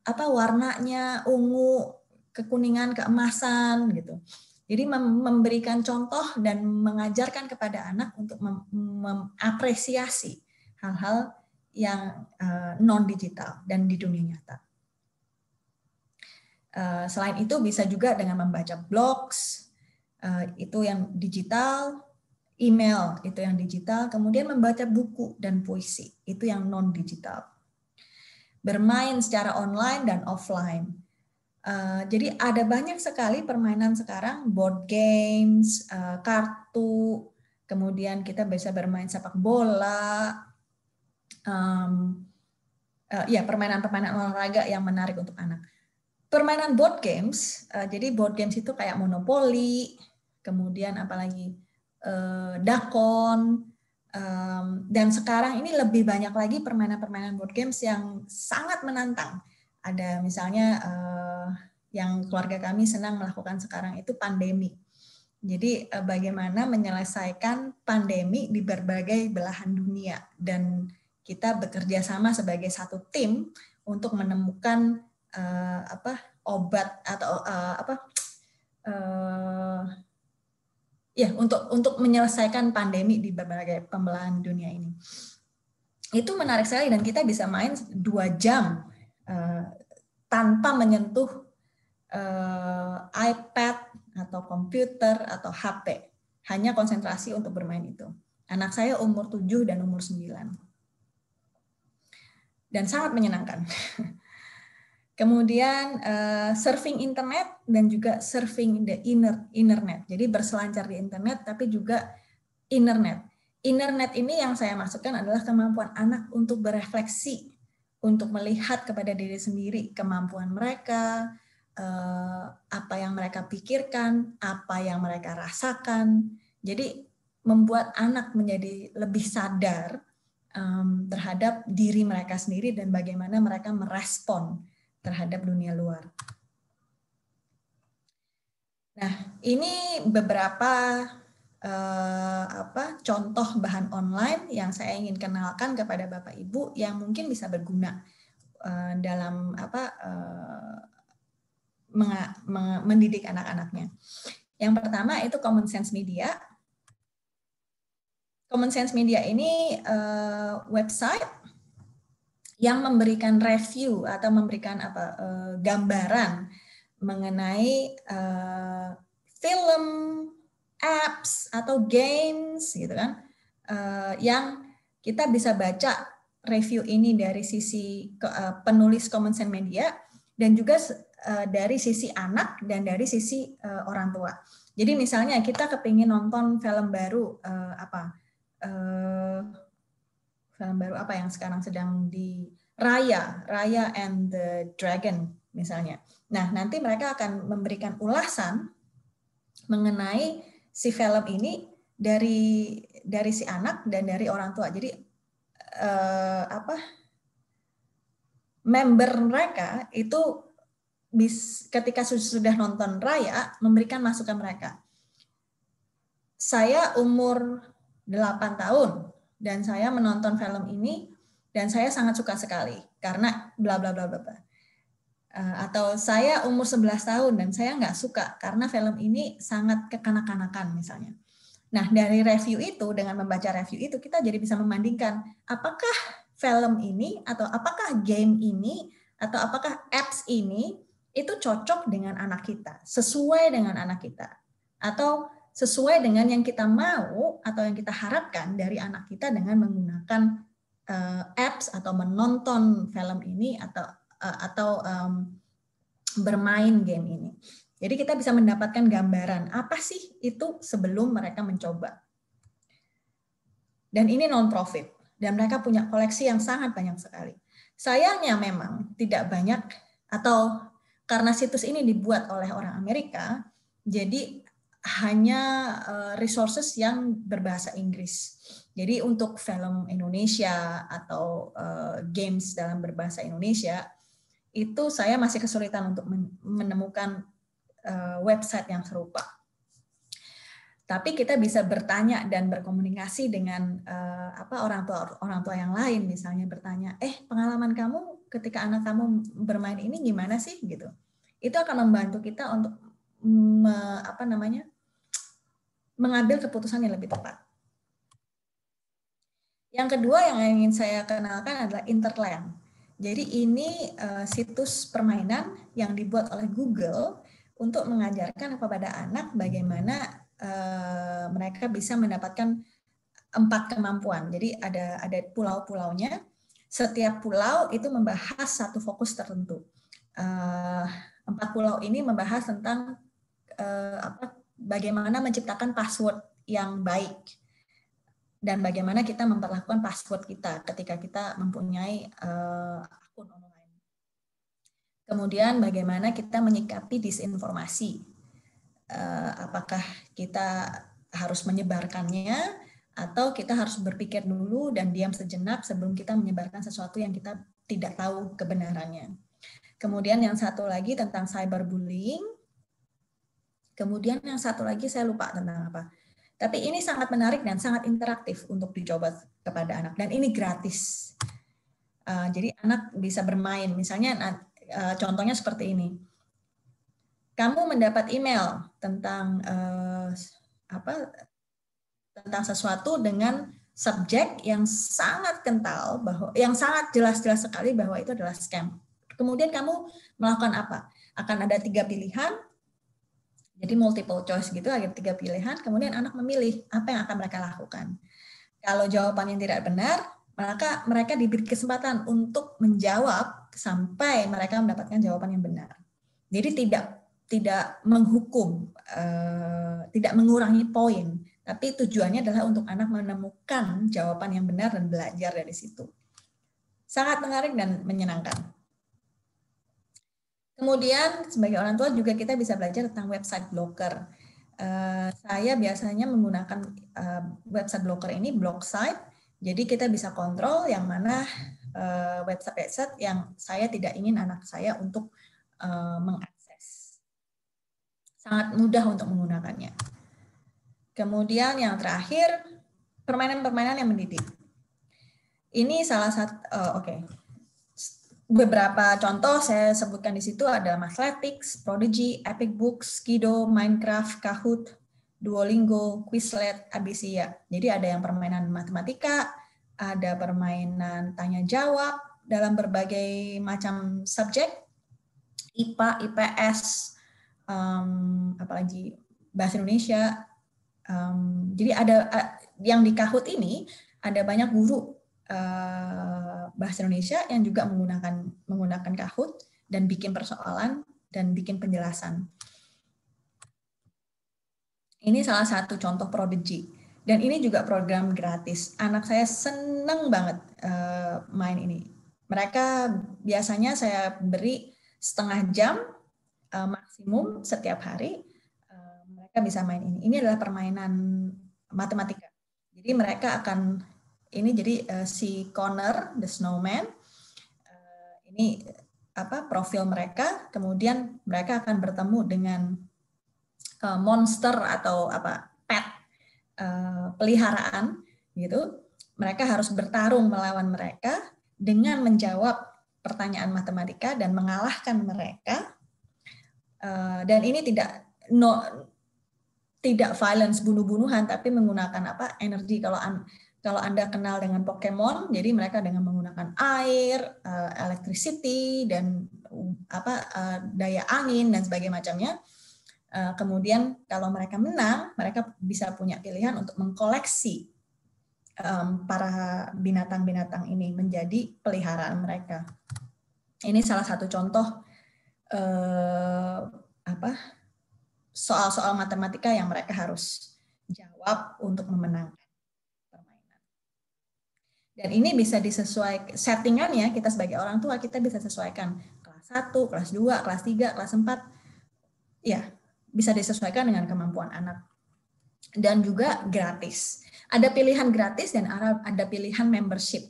Warnanya ungu, kekuningan, keemasan gitu. Jadi memberikan contoh dan mengajarkan kepada anak untuk mengapresiasi hal-hal yang non digital dan di dunia nyata. Selain itu bisa juga dengan membaca blogs, itu yang digital, email itu yang digital, kemudian membaca buku dan puisi, itu yang non-digital. Bermain secara online dan offline. Jadi ada banyak sekali permainan sekarang, board games, kartu, kemudian kita bisa bermain sepak bola, permainan-permainan olahraga yang menarik untuk anak. Permainan board games, jadi board games itu kayak monopoli, kemudian apalagi dakon, dan sekarang ini lebih banyak lagi permainan-permainan board games yang sangat menantang. Ada misalnya yang keluarga kami senang melakukan sekarang itu pandemi. Jadi bagaimana menyelesaikan pandemi di berbagai belahan dunia, dan kita bekerja sama sebagai satu tim untuk menemukan obat atau untuk menyelesaikan pandemi di berbagai pembelahan dunia ini. Itu menarik sekali dan kita bisa main 2 jam tanpa menyentuh iPad atau komputer atau HP. Hanya konsentrasi untuk bermain itu. Anak saya umur 7 dan umur 9. Dan sangat menyenangkan. Kemudian surfing internet dan juga surfing the internet. Jadi berselancar di internet tapi juga internet. Internet ini yang saya maksudkan adalah kemampuan anak untuk berefleksi, untuk melihat kepada diri sendiri, kemampuan mereka, apa yang mereka pikirkan, apa yang mereka rasakan. Jadi membuat anak menjadi lebih sadar terhadap diri mereka sendiri dan bagaimana mereka merespon terhadap dunia luar. Nah, ini beberapa contoh bahan online yang saya ingin kenalkan kepada Bapak Ibu yang mungkin bisa berguna dalam mendidik anak-anaknya. Yang pertama itu Common Sense Media. Common Sense Media ini website yang memberikan review atau memberikan gambaran mengenai film, apps atau games gitu kan, yang kita bisa baca review ini dari sisi penulis Common Sense Media dan juga dari sisi anak dan dari sisi orang tua. Jadi misalnya kita kepingin nonton film baru film baru apa yang sekarang sedang di Raya and the Dragon misalnya. Nah, nanti mereka akan memberikan ulasan mengenai si film ini dari si anak dan dari orang tua. Jadi member mereka itu ketika sudah nonton Raya memberikan masukan mereka. Saya umur 8 tahun dan saya menonton film ini dan saya sangat suka sekali karena bla bla bla bla. Atau saya umur 11 tahun dan saya nggak suka karena film ini sangat kekanak-kanakan misalnya. Nah, dari review itu, dengan membaca review itu, kita jadi bisa membandingkan apakah film ini atau apakah game ini atau apakah apps ini itu cocok dengan anak kita, sesuai dengan anak kita, atau sesuai dengan yang kita mau atau yang kita harapkan dari anak kita dengan menggunakan apps atau menonton film ini atau bermain game ini. Jadi kita bisa mendapatkan gambaran apa sih itu sebelum mereka mencoba. Dan ini non-profit. Dan mereka punya koleksi yang sangat banyak sekali. Sayangnya memang tidak banyak, atau karena situs ini dibuat oleh orang Amerika, jadi hanya resources yang berbahasa Inggris. Jadi untuk film Indonesia atau games dalam berbahasa Indonesia, itu saya masih kesulitan untuk menemukan website yang serupa. Tapi kita bisa bertanya dan berkomunikasi dengan orang tua yang lain, misalnya bertanya, pengalaman kamu ketika anak kamu bermain ini gimana sih gitu. Itu akan membantu kita untuk mengambil keputusan yang lebih tepat. Yang kedua yang ingin saya kenalkan adalah Interland. Jadi ini situs permainan yang dibuat oleh Google untuk mengajarkan kepada anak bagaimana mereka bisa mendapatkan 4 kemampuan. Jadi ada pulau-pulaunya. Setiap pulau itu membahas satu fokus tertentu. 4 pulau ini membahas tentang bagaimana menciptakan password yang baik dan bagaimana kita memperlakukan password kita ketika kita mempunyai akun online. Kemudian bagaimana kita menyikapi disinformasi. Apakah kita harus menyebarkannya atau kita harus berpikir dulu dan diam sejenak sebelum kita menyebarkan sesuatu yang kita tidak tahu kebenarannya. Kemudian yang satu lagi tentang cyberbullying. Kemudian yang satu lagi saya lupa tentang apa. Tapi ini sangat menarik dan sangat interaktif untuk dicoba kepada anak. Dan ini gratis. Jadi anak bisa bermain. Misalnya contohnya seperti ini. Kamu mendapat email tentang tentang sesuatu dengan subjek yang sangat kental, yang sangat jelas-jelas sekali bahwa itu adalah scam. Kemudian kamu melakukan apa? Akan ada 3 pilihan, jadi multiple choice gitu, ada 3 pilihan, kemudian anak memilih apa yang akan mereka lakukan. Kalau jawabannya tidak benar, maka mereka diberi kesempatan untuk menjawab sampai mereka mendapatkan jawaban yang benar. Jadi tidak menghukum, tidak mengurangi poin, tapi tujuannya adalah untuk anak menemukan jawaban yang benar dan belajar dari situ. Sangat menarik dan menyenangkan. Kemudian sebagai orang tua juga kita bisa belajar tentang website blocker. Saya biasanya menggunakan website blocker ini, blog site, jadi kita bisa kontrol yang mana website-website yang saya tidak ingin anak saya untuk mengakses. Sangat mudah untuk menggunakannya. Kemudian yang terakhir, permainan-permainan yang mendidik. Ini salah satu, beberapa contoh saya sebutkan di situ ada Mathletics, Prodigy, Epic Books, Kido, Minecraft, Kahoot, Duolingo, Quizlet, Abysia. Jadi ada yang permainan matematika, ada permainan tanya jawab dalam berbagai macam subjek, IPA, IPS, apalagi bahasa Indonesia. Jadi ada yang di Kahoot ini ada banyak guru bahasa Indonesia yang juga menggunakan Kahoot dan bikin persoalan dan bikin penjelasan. Ini salah satu contoh Prodigy dan ini juga program gratis. Anak saya seneng banget main ini. Mereka biasanya saya beri setengah jam maksimum setiap hari. Mereka bisa main ini. Ini adalah permainan matematika. Jadi mereka akan ini jadi si Connor the Snowman, ini profil mereka, kemudian mereka akan bertemu dengan monster atau pet peliharaan gitu. Mereka harus bertarung melawan mereka dengan menjawab pertanyaan matematika dan mengalahkan mereka. Dan ini tidak violence bunuh-bunuhan, tapi menggunakan energi. Kalau Anda kenal dengan Pokemon, jadi mereka dengan menggunakan air, electricity, dan daya angin dan sebagainya macamnya. Kemudian kalau mereka menang, mereka bisa punya pilihan untuk mengkoleksi para binatang-binatang ini menjadi peliharaan mereka. Ini salah satu contoh soal-soal matematika yang mereka harus jawab untuk memenangkan permainan. Dan ini bisa disesuaikan settingannya, kita sebagai orang tua kita bisa sesuaikan kelas 1, kelas 2, kelas 3, kelas 4. Ya, bisa disesuaikan dengan kemampuan anak. Dan juga gratis. Ada pilihan gratis dan ada pilihan membership,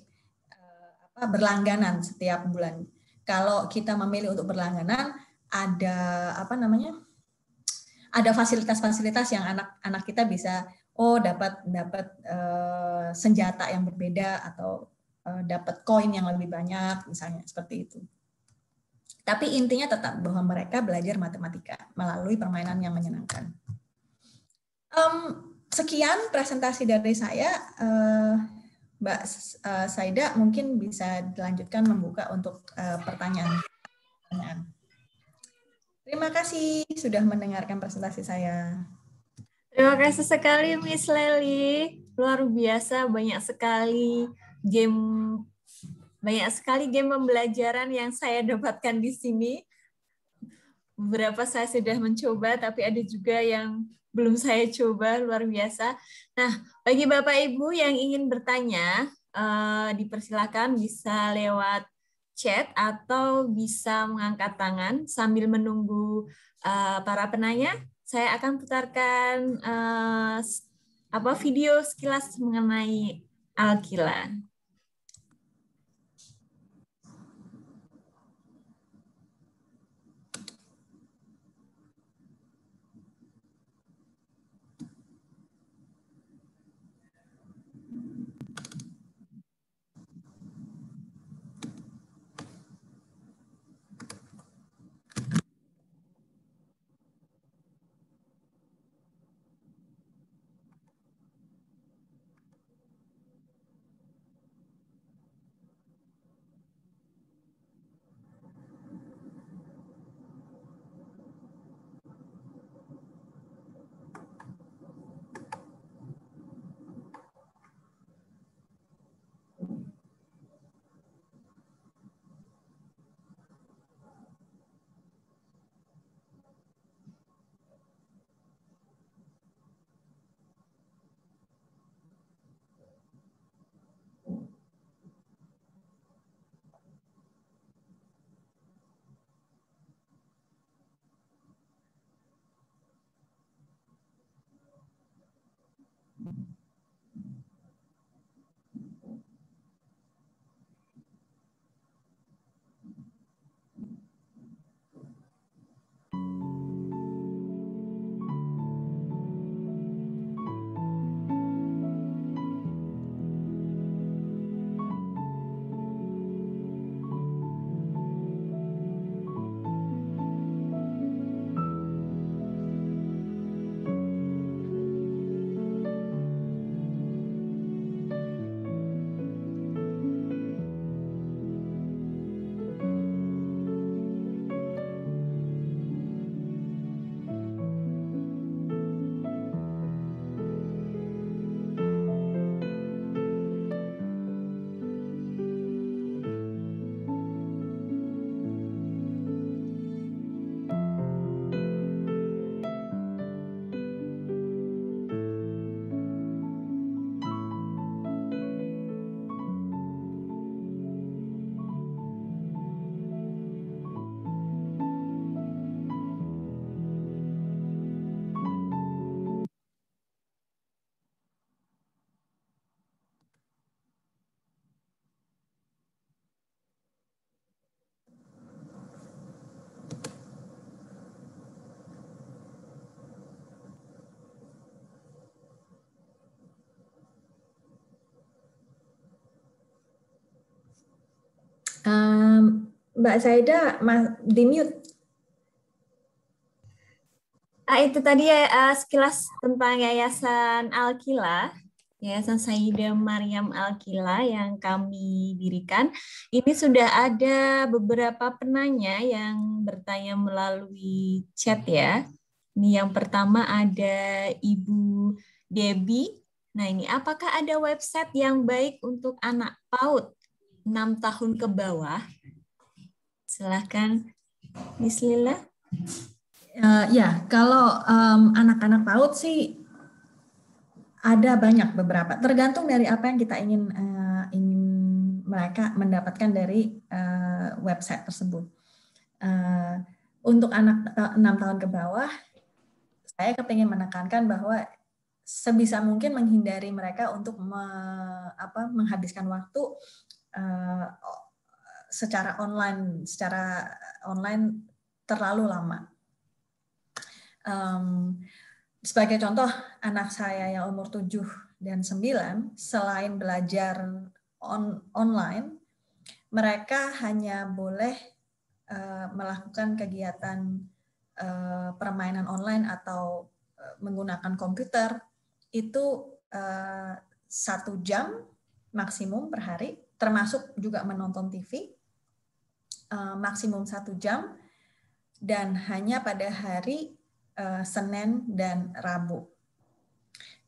berlangganan setiap bulan. Kalau kita memilih untuk berlangganan, ada ada fasilitas-fasilitas yang anak-anak kita bisa dapat senjata yang berbeda atau dapat koin yang lebih banyak misalnya seperti itu. Tapi intinya tetap bahwa mereka belajar matematika melalui permainan yang menyenangkan. Sekian presentasi dari saya. Mbak Saida mungkin bisa dilanjutkan membuka untuk pertanyaan. Terima kasih sudah mendengarkan presentasi saya. Terima kasih sekali Miss Lely. Luar biasa, banyak sekali game pembelajaran yang saya dapatkan di sini. Beberapa saya sudah mencoba, tapi ada juga yang belum saya coba, luar biasa. Nah, bagi Bapak Ibu yang ingin bertanya, dipersilakan bisa lewat chat atau bisa mengangkat tangan sambil menunggu para penanya. Saya akan putarkan video sekilas mengenai Alkila. Mbak Saida, di mute. Itu tadi sekilas tentang Yayasan Alkila, Yayasan Sayyidah Maryam Alkila yang kami dirikan. Ini sudah ada beberapa penanya yang bertanya melalui chat ya. Ini yang pertama ada Ibu Debbie. Nah ini, apakah ada website yang baik untuk anak PAUD 6 tahun ke bawah? Silahkan Bismillah. Ya, kalau anak-anak PAUD sih ada banyak beberapa. Tergantung dari apa yang kita ingin mereka mendapatkan dari website tersebut. Untuk anak 6 tahun ke bawah, saya kepingin menekankan bahwa sebisa mungkin menghindari mereka untuk menghabiskan waktu secara online terlalu lama. Sebagai contoh, anak saya yang umur 7 dan 9, selain belajar online, mereka hanya boleh melakukan kegiatan permainan online atau menggunakan komputer itu 1 jam maksimum per hari, termasuk juga menonton TV, maksimum 1 jam, dan hanya pada hari Senin dan Rabu.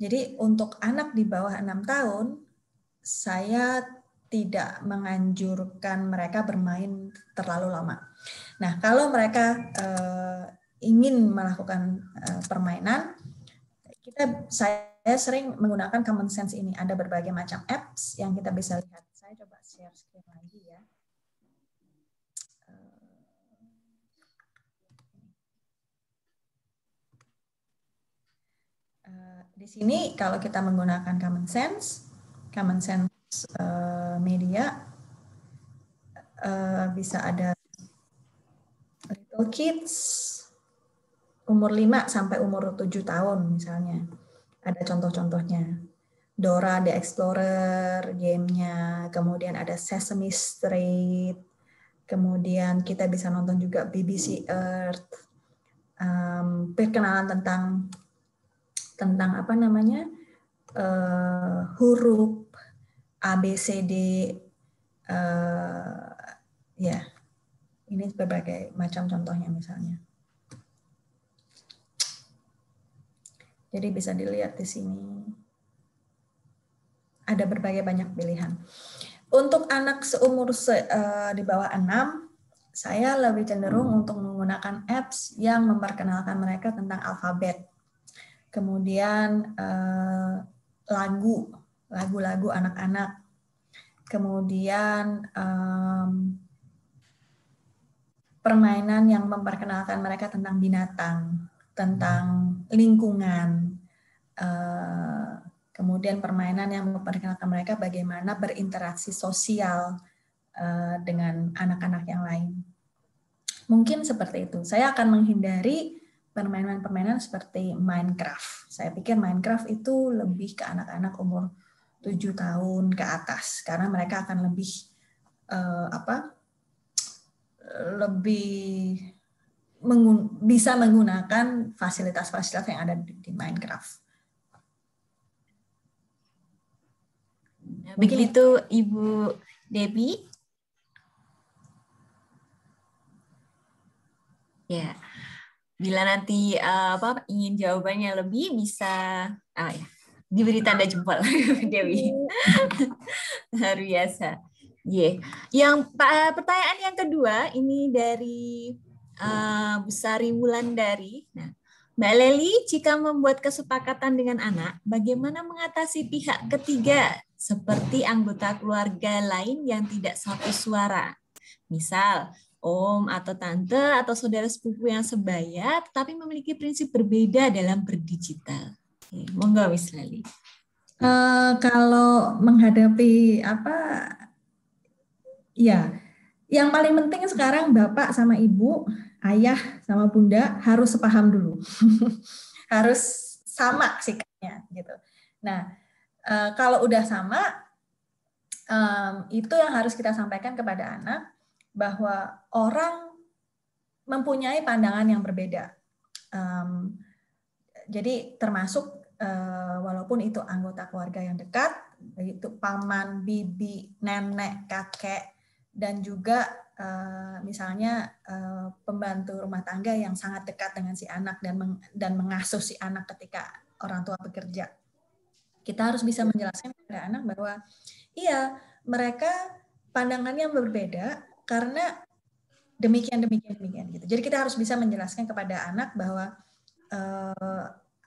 Jadi untuk anak di bawah 6 tahun, saya tidak menganjurkan mereka bermain terlalu lama. Nah, kalau mereka ingin melakukan permainan, saya sering menggunakan common sense ini. Ada berbagai macam apps yang kita bisa lihat. Saya coba share screen lagi ya. Di sini kalau kita menggunakan common sense media, bisa ada Little Kids umur 5 sampai umur 7 tahun misalnya. Ada contoh-contohnya. Dora the Explorer gamenya, kemudian ada Sesame Street, kemudian kita bisa nonton juga BBC Earth, perkenalan tentang apa namanya, huruf ABCD, ya ini berbagai macam contohnya misalnya. Jadi bisa dilihat di sini. Ada berbagai banyak pilihan. Untuk anak seumur di bawah 6, saya lebih cenderung untuk menggunakan apps yang memperkenalkan mereka tentang alfabet. Kemudian lagu-lagu anak-anak. Kemudian permainan yang memperkenalkan mereka tentang binatang, tentang lingkungan, kemudian permainan yang memperkenalkan mereka bagaimana berinteraksi sosial dengan anak-anak yang lain. Mungkin seperti itu. Saya akan menghindari permainan-permainan seperti Minecraft. Saya pikir Minecraft itu lebih ke anak-anak umur 7 tahun ke atas, karena mereka akan lebih bisa menggunakan fasilitas-fasilitas yang ada di Minecraft. Begitu Ibu Debbie. Ya, bila nanti ingin jawabannya lebih bisa diberi tanda jempol Dewi. Luar biasa. Yang pertanyaan yang kedua ini dari Bu Sari Wulandari. Nah, Mbak Leli, jika membuat kesepakatan dengan anak, bagaimana mengatasi pihak ketiga seperti anggota keluarga lain yang tidak satu suara? Misal, om atau tante atau saudara sepupu yang sebaya, tetapi memiliki prinsip berbeda dalam berdigital. Monggo, Miss Leli. Kalau menghadapi ya, yang paling penting sekarang bapak sama ibu, ayah sama bunda harus sepaham dulu, harus sama sikapnya gitu. Nah, kalau udah sama, itu yang harus kita sampaikan kepada anak, bahwa orang mempunyai pandangan yang berbeda. Jadi termasuk walaupun itu anggota keluarga yang dekat, itu paman, bibi, nenek, kakek, dan juga misalnya pembantu rumah tangga yang sangat dekat dengan si anak dan mengasuh si anak ketika orang tua bekerja. Kita harus bisa menjelaskan kepada anak bahwa iya, mereka pandangannya berbeda karena demikian gitu. Jadi kita harus bisa menjelaskan kepada anak bahwa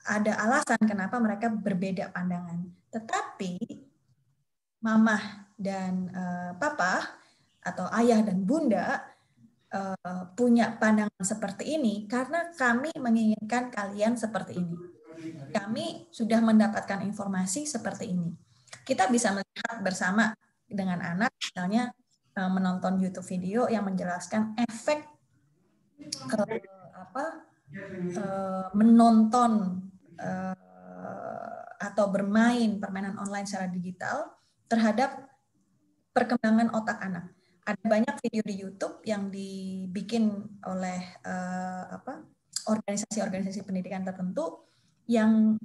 ada alasan kenapa mereka berbeda pandangan. Tetapi mama dan papa atau ayah dan bunda punya pandangan seperti ini karena kami menginginkan kalian seperti ini. Kami sudah mendapatkan informasi seperti ini. Kita bisa melihat bersama dengan anak, misalnya menonton YouTube video yang menjelaskan efek menonton atau bermain permainan online secara digital terhadap perkembangan otak anak. Ada banyak video di YouTube yang dibikin oleh organisasi-organisasi pendidikan tertentu yang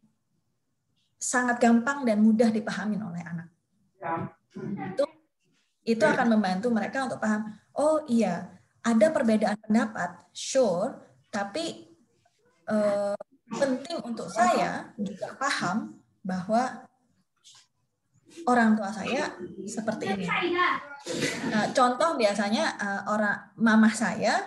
sangat gampang dan mudah dipahami oleh anak. Itu akan membantu mereka untuk paham, oh iya, ada perbedaan pendapat, sure, tapi penting untuk saya juga paham bahwa orang tua saya seperti ini. Contoh biasanya mama saya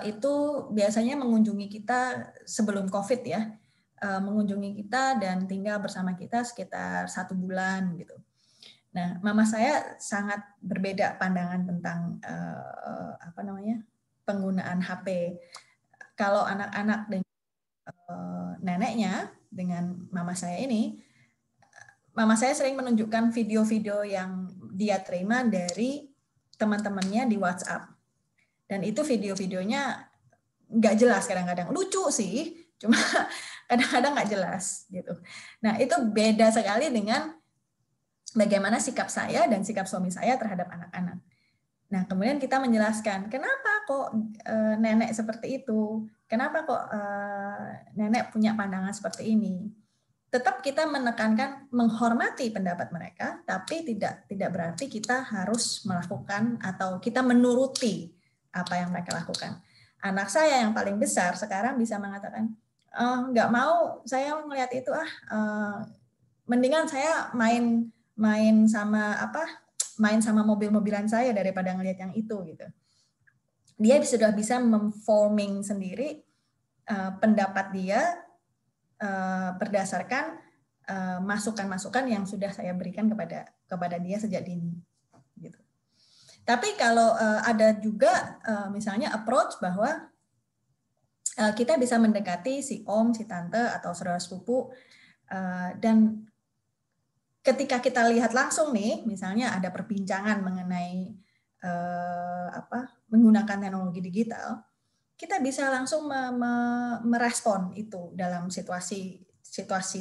itu biasanya mengunjungi kita sebelum COVID ya, mengunjungi kita dan tinggal bersama kita sekitar 1 bulan gitu. Nah, mama saya sangat berbeda pandangan tentang penggunaan HP. Kalau anak-anak dengan neneknya, dengan mama saya ini, mama saya sering menunjukkan video-video yang dia terima dari teman-temannya di WhatsApp. Dan itu video-videonya nggak jelas kadang-kadang. Lucu sih, cuma kadang-kadang nggak jelas gitu. Nah, itu beda sekali dengan bagaimana sikap saya dan sikap suami saya terhadap anak-anak. Nah, kemudian kita menjelaskan, kenapa kok nenek seperti itu? Kenapa kok nenek punya pandangan seperti ini? Tetap kita menekankan menghormati pendapat mereka, tapi tidak berarti kita harus melakukan atau kita menuruti apa yang mereka lakukan. Anak saya yang paling besar sekarang bisa mengatakan, nggak mau saya melihat itu, mendingan saya main sama mobil-mobilan saya daripada ngelihat yang itu gitu. Dia sudah bisa memforming sendiri pendapat dia berdasarkan masukan-masukan yang sudah saya berikan kepada dia sejak dini gitu. Tapi kalau ada juga misalnya approach bahwa kita bisa mendekati si om, si tante atau saudara sepupu dan ketika kita lihat langsung nih, misalnya ada perbincangan mengenai menggunakan teknologi digital, kita bisa langsung merespon itu dalam situasi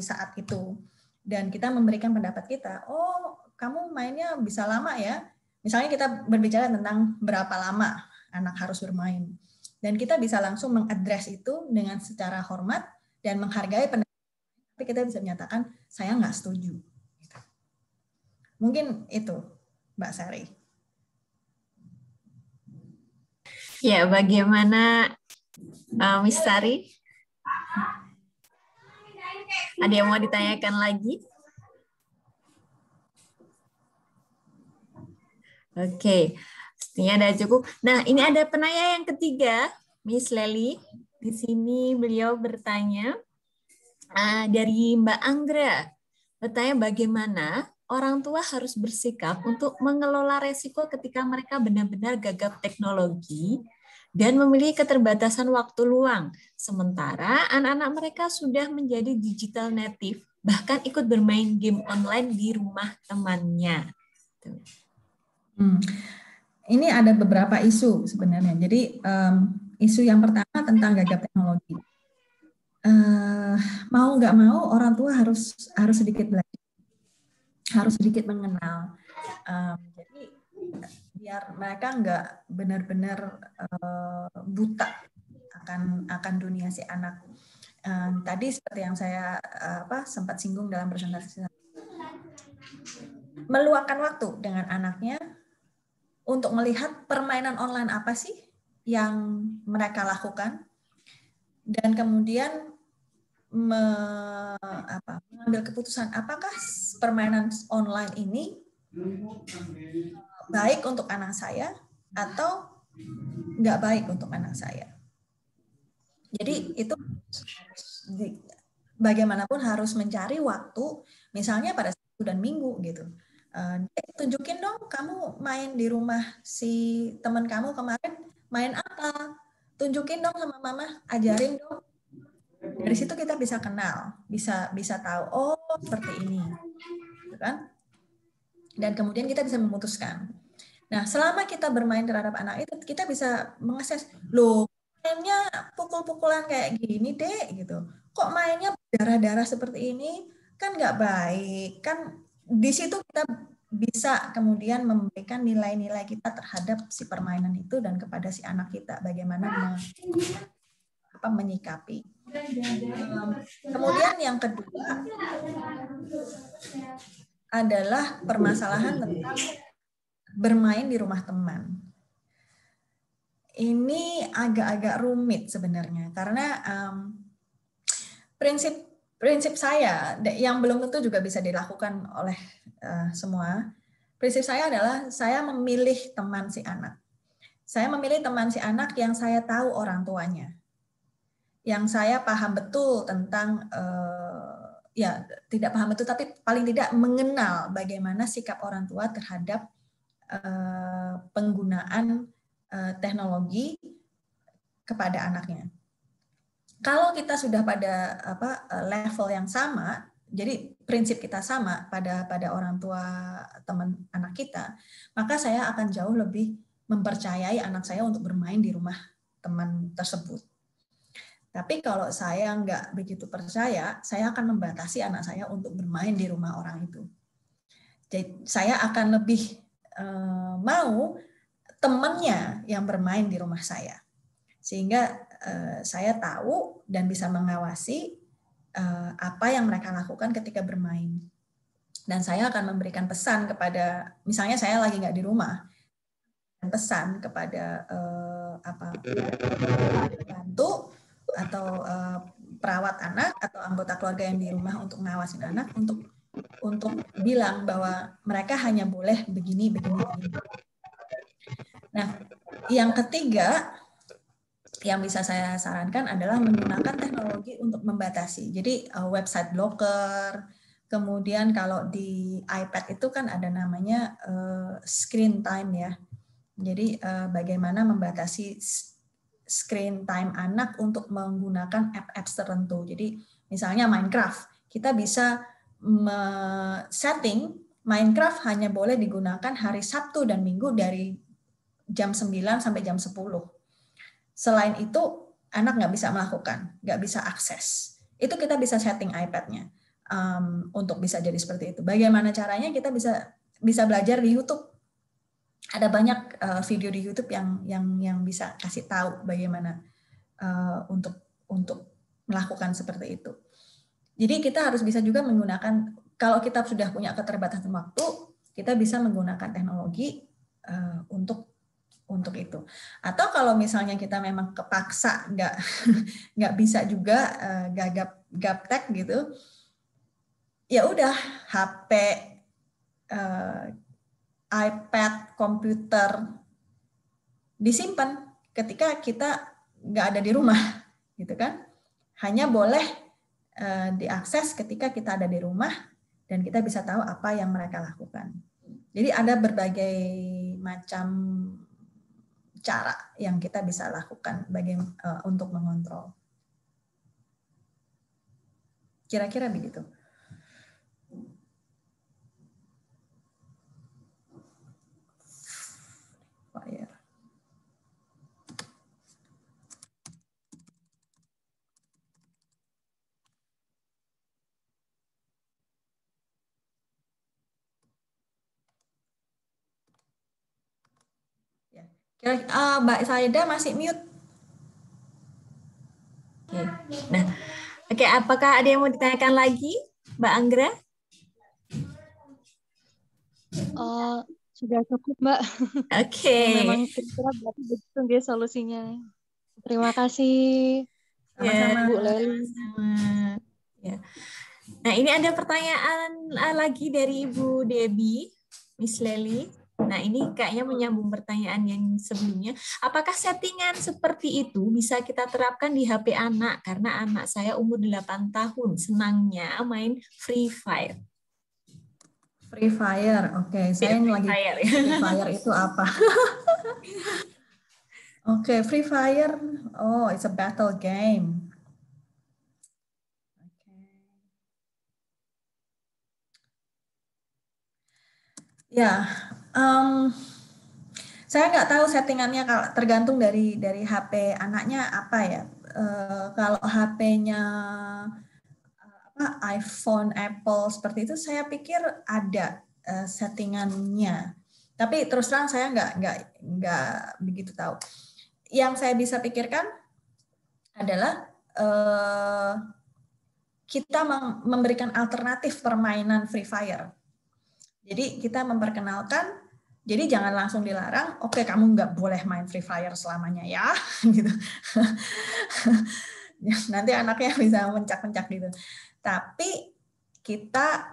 saat itu. Dan kita memberikan pendapat kita, oh kamu mainnya bisa lama ya. Misalnya kita berbicara tentang berapa lama anak harus bermain. Dan kita bisa langsung mengadres itu dengan secara hormat dan menghargai pendapat. Tapi kita bisa menyatakan, saya nggak setuju. Mungkin itu, Mbak Sari. Ya, bagaimana Miss Sari? Ada yang mau ditanyakan lagi? Oke, sepertinya ada cukup. Nah, ini ada penanya yang ketiga, Miss Lely. Di sini beliau bertanya dari Mbak Anggra. Bertanya bagaimana orang tua harus bersikap untuk mengelola resiko ketika mereka benar-benar gagap teknologi dan memiliki keterbatasan waktu luang. Sementara anak-anak mereka sudah menjadi digital native, bahkan ikut bermain game online di rumah temannya. Ini ada beberapa isu sebenarnya. Jadi isu yang pertama tentang gagap teknologi. Mau nggak mau orang tua harus sedikit belajar, harus sedikit mengenal. Jadi biar mereka nggak benar-benar buta akan dunia si anak. Tadi seperti yang saya sempat singgung dalam presentasi, meluangkan waktu dengan anaknya untuk melihat permainan online apa sih yang mereka lakukan, dan kemudian mengambil keputusan apakah permainan online ini baik untuk anak saya atau nggak baik untuk anak saya. Jadi itu bagaimanapun harus mencari waktu, misalnya pada Sabtu dan Minggu gitu. Tunjukin dong kamu main di rumah si teman kamu kemarin main apa? Tunjukin dong sama mama, ajarin dong. Dari situ kita bisa kenal, bisa tahu oh seperti ini, gitu kan? Dan kemudian kita bisa memutuskan. Nah, selama kita bermain terhadap anak itu, kita bisa mengakses, loh, mainnya pukul-pukulan kayak gini deh, gitu. Kok mainnya darah-darah seperti ini? Kan nggak baik. Kan di situ kita bisa kemudian memberikan nilai-nilai kita terhadap si permainan itu dan kepada si anak kita, bagaimana menyikapi. Kemudian yang kedua adalah permasalahan tentang bermain di rumah teman. Ini agak-agak rumit sebenarnya karena prinsip saya yang belum tentu juga bisa dilakukan oleh semua. Prinsip saya adalah saya memilih teman si anak. Saya memilih teman si anak yang saya tahu orang tuanya, yang saya paham betul tentang ya tidak paham betul tapi paling tidak mengenal bagaimana sikap orang tua terhadap penggunaan teknologi kepada anaknya. Kalau kita sudah pada level yang sama, jadi prinsip kita sama pada orang tua teman anak kita, maka saya akan jauh lebih mempercayai anak saya untuk bermain di rumah teman tersebut. Tapi kalau saya nggak begitu percaya, saya akan membatasi anak saya untuk bermain di rumah orang itu. Jadi saya akan lebih mau temannya yang bermain di rumah saya, sehingga saya tahu dan bisa mengawasi apa yang mereka lakukan ketika bermain. Dan saya akan memberikan pesan kepada, misalnya saya lagi nggak di rumah, pesan kepada bantu atau perawat anak atau anggota keluarga yang di rumah untuk ngawasin anak untuk bilang bahwa mereka hanya boleh begini. Nah, yang ketiga yang bisa saya sarankan adalah menggunakan teknologi untuk membatasi. Jadi website blocker, kemudian kalau di iPad itu kan ada namanya screen time ya. Jadi bagaimana membatasi screen time anak untuk menggunakan apps tertentu. Jadi misalnya Minecraft, kita bisa setting Minecraft hanya boleh digunakan hari Sabtu dan Minggu dari jam 9 sampai jam 10. Selain itu, anak nggak bisa melakukan, nggak bisa akses. Itu kita bisa setting iPad-nya untuk bisa jadi seperti itu. Bagaimana caranya? Kita bisa belajar di YouTube. Ada banyak video di YouTube yang bisa kasih tahu bagaimana untuk melakukan seperti itu. Jadi kita harus bisa juga menggunakan, kalau kita sudah punya keterbatasan waktu, kita bisa menggunakan teknologi untuk itu. Atau kalau misalnya kita memang kepaksa nggak bisa juga gaptek gitu, ya udah HP, iPad, komputer disimpan ketika kita nggak ada di rumah, gitu kan? Hanya boleh diakses ketika kita ada di rumah dan kita bisa tahu apa yang mereka lakukan. Jadi ada berbagai macam cara yang kita bisa lakukan untuk mengontrol. Kira-kira begitu. Mbak Saida masih mute. Oke. Nah, oke, apakah ada yang mau ditanyakan lagi, Mbak Anggra? Sudah cukup, Mbak. Oke. Memang kira-kira berarti begitu dia solusinya. Terima kasih, Sama-sama, Bu Leli. Ya. Nah, ini ada pertanyaan lagi dari Ibu Debbie, Miss Leli. Nah, ini kayaknya menyambung pertanyaan yang sebelumnya. Apakah settingan seperti itu bisa kita terapkan di HP anak? Karena anak saya umur 8 tahun, senangnya main Free Fire. Free Fire, oke. Saya Free lagi Fire. Free Fire itu apa? Oke, Free Fire. Oh, it's a battle game. Ya, saya nggak tahu settingannya, kalau tergantung dari HP anaknya apa ya. Kalau HP-nya iPhone, Apple seperti itu, saya pikir ada settingannya. Tapi terus terang saya nggak begitu tahu. Yang saya bisa pikirkan adalah kita memberikan alternatif permainan Free Fire. Jadi kita memperkenalkan, jadi jangan langsung dilarang, oke kamu nggak boleh main Free Fire selamanya ya, gitu. Nanti anaknya bisa mencak-mencak gitu. Tapi kita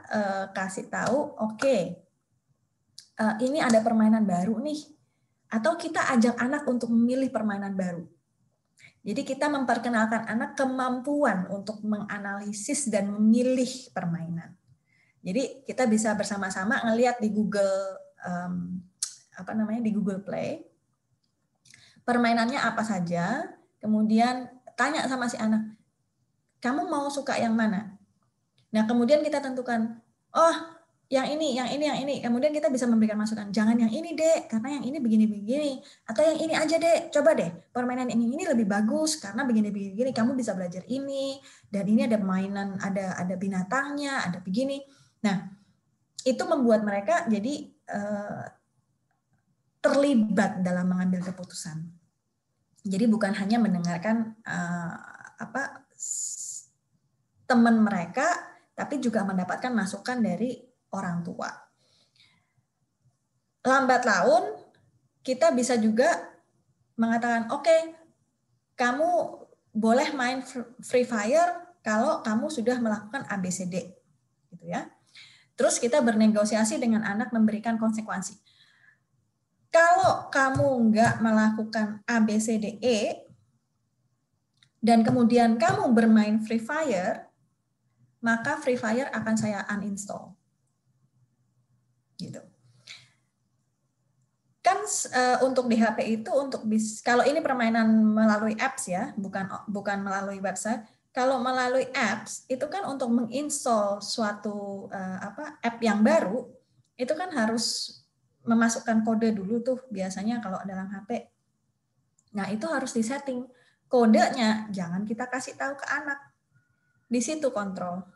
kasih tahu, oke, ini ada permainan baru nih, atau kita ajak anak untuk memilih permainan baru. Jadi kita memperkenalkan anak kemampuan untuk menganalisis dan memilih permainan. Jadi kita bisa bersama-sama ngelihat di Google di Google Play permainannya apa saja, kemudian tanya sama si anak, kamu mau suka yang mana? Nah, kemudian kita tentukan, oh, yang ini. Kemudian kita bisa memberikan masukan, jangan yang ini, Dek, karena yang ini begini-begini. Atau yang ini aja, Dek, coba deh, permainan ini lebih bagus karena begini-begini, kamu bisa belajar ini, dan ini ada mainan, ada binatangnya, ada begini. Nah, itu membuat mereka jadi terlibat dalam mengambil keputusan. Jadi bukan hanya mendengarkan teman mereka, tapi juga mendapatkan masukan dari orang tua. Lambat laun, kita bisa juga mengatakan, oke, kamu boleh main Free Fire kalau kamu sudah melakukan ABCD, gitu ya. Terus kita bernegosiasi dengan anak, memberikan konsekuensi. Kalau kamu nggak melakukan ABCDE dan kemudian kamu bermain Free Fire, maka Free Fire akan saya uninstall. Gitu. Kan untuk di HP itu kalau ini permainan melalui apps ya, bukan melalui website. Kalau melalui apps itu kan untuk menginstall suatu app yang baru, itu kan harus memasukkan kode dulu tuh biasanya kalau dalam HP. Nah, itu harus disetting. Kodenya jangan kita kasih tahu ke anak. Di situ kontrol.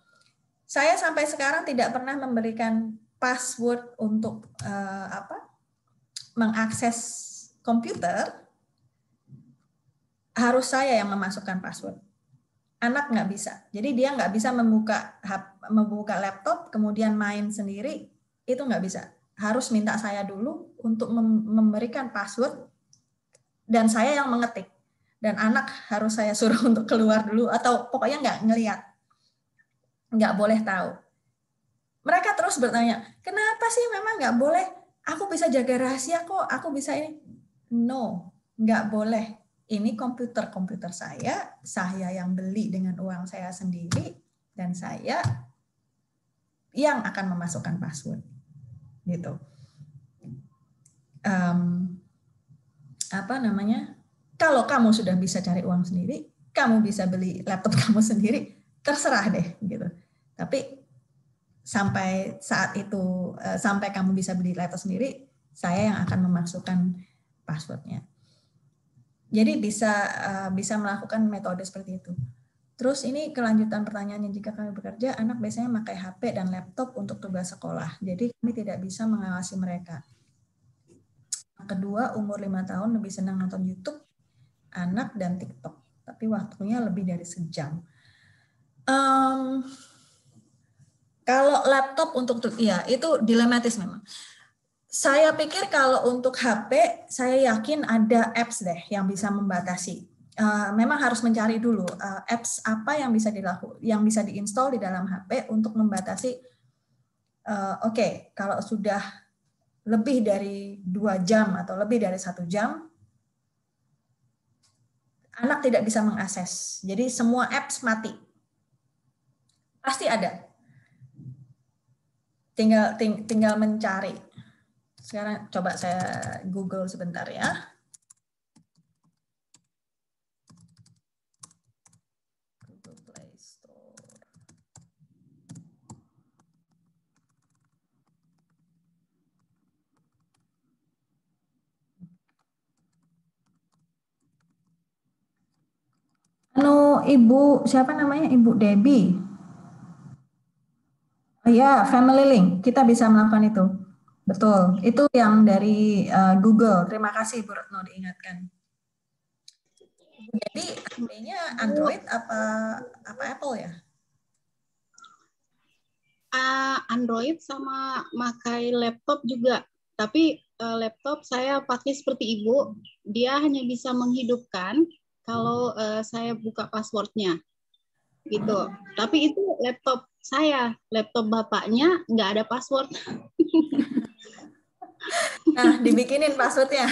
Saya sampai sekarang tidak pernah memberikan password untuk mengakses komputer. Harus saya yang memasukkan password. Anak nggak bisa. Jadi dia nggak bisa membuka laptop, kemudian main sendiri, itu nggak bisa. Harus minta saya dulu untuk memberikan password, dan saya yang mengetik. Dan anak harus saya suruh untuk keluar dulu, atau pokoknya nggak ngelihat. Nggak boleh tahu. Mereka terus bertanya, kenapa sih memang nggak boleh? Aku bisa jaga rahasia kok, aku bisa ini. No, nggak boleh. Ini komputer saya yang beli dengan uang saya sendiri, dan saya yang akan memasukkan password. Gitu. Kalau kamu sudah bisa cari uang sendiri, kamu bisa beli laptop kamu sendiri, terserah deh gitu. Tapi sampai saat itu, sampai kamu bisa beli laptop sendiri, saya yang akan memasukkan passwordnya. Jadi bisa melakukan metode seperti itu. Terus ini kelanjutan pertanyaannya, jika kami bekerja, anak biasanya memakai HP dan laptop untuk tugas sekolah. Jadi kami tidak bisa mengawasi mereka. Kedua, umur 5 tahun lebih senang nonton YouTube, anak, dan TikTok. Tapi waktunya lebih dari sejam. Kalau laptop ya itu dilematis memang. Saya pikir kalau untuk HP, saya yakin ada apps deh yang bisa membatasi. Memang harus mencari dulu apps apa yang bisa diinstal di dalam HP untuk membatasi. Oke, kalau sudah lebih dari 2 jam atau lebih dari 1 jam, anak tidak bisa mengakses. Jadi semua apps mati. Pasti ada. Tinggal mencari. Sekarang coba saya Google sebentar ya. Google Play Store. Ibu, siapa namanya? Ibu Debbie. Oh ya, Family Link. Kita bisa melakukan itu. Betul. Itu yang dari Google. Terima kasih Bu Retno diingatkan. Jadi HP-nya Android apa Apple ya? Android sama pakai laptop juga. Tapi laptop saya pakai seperti Ibu, dia hanya bisa menghidupkan kalau saya buka passwordnya gitu. Tapi itu laptop saya, laptop bapaknya nggak ada password. Nah, dibikinin passwordnya.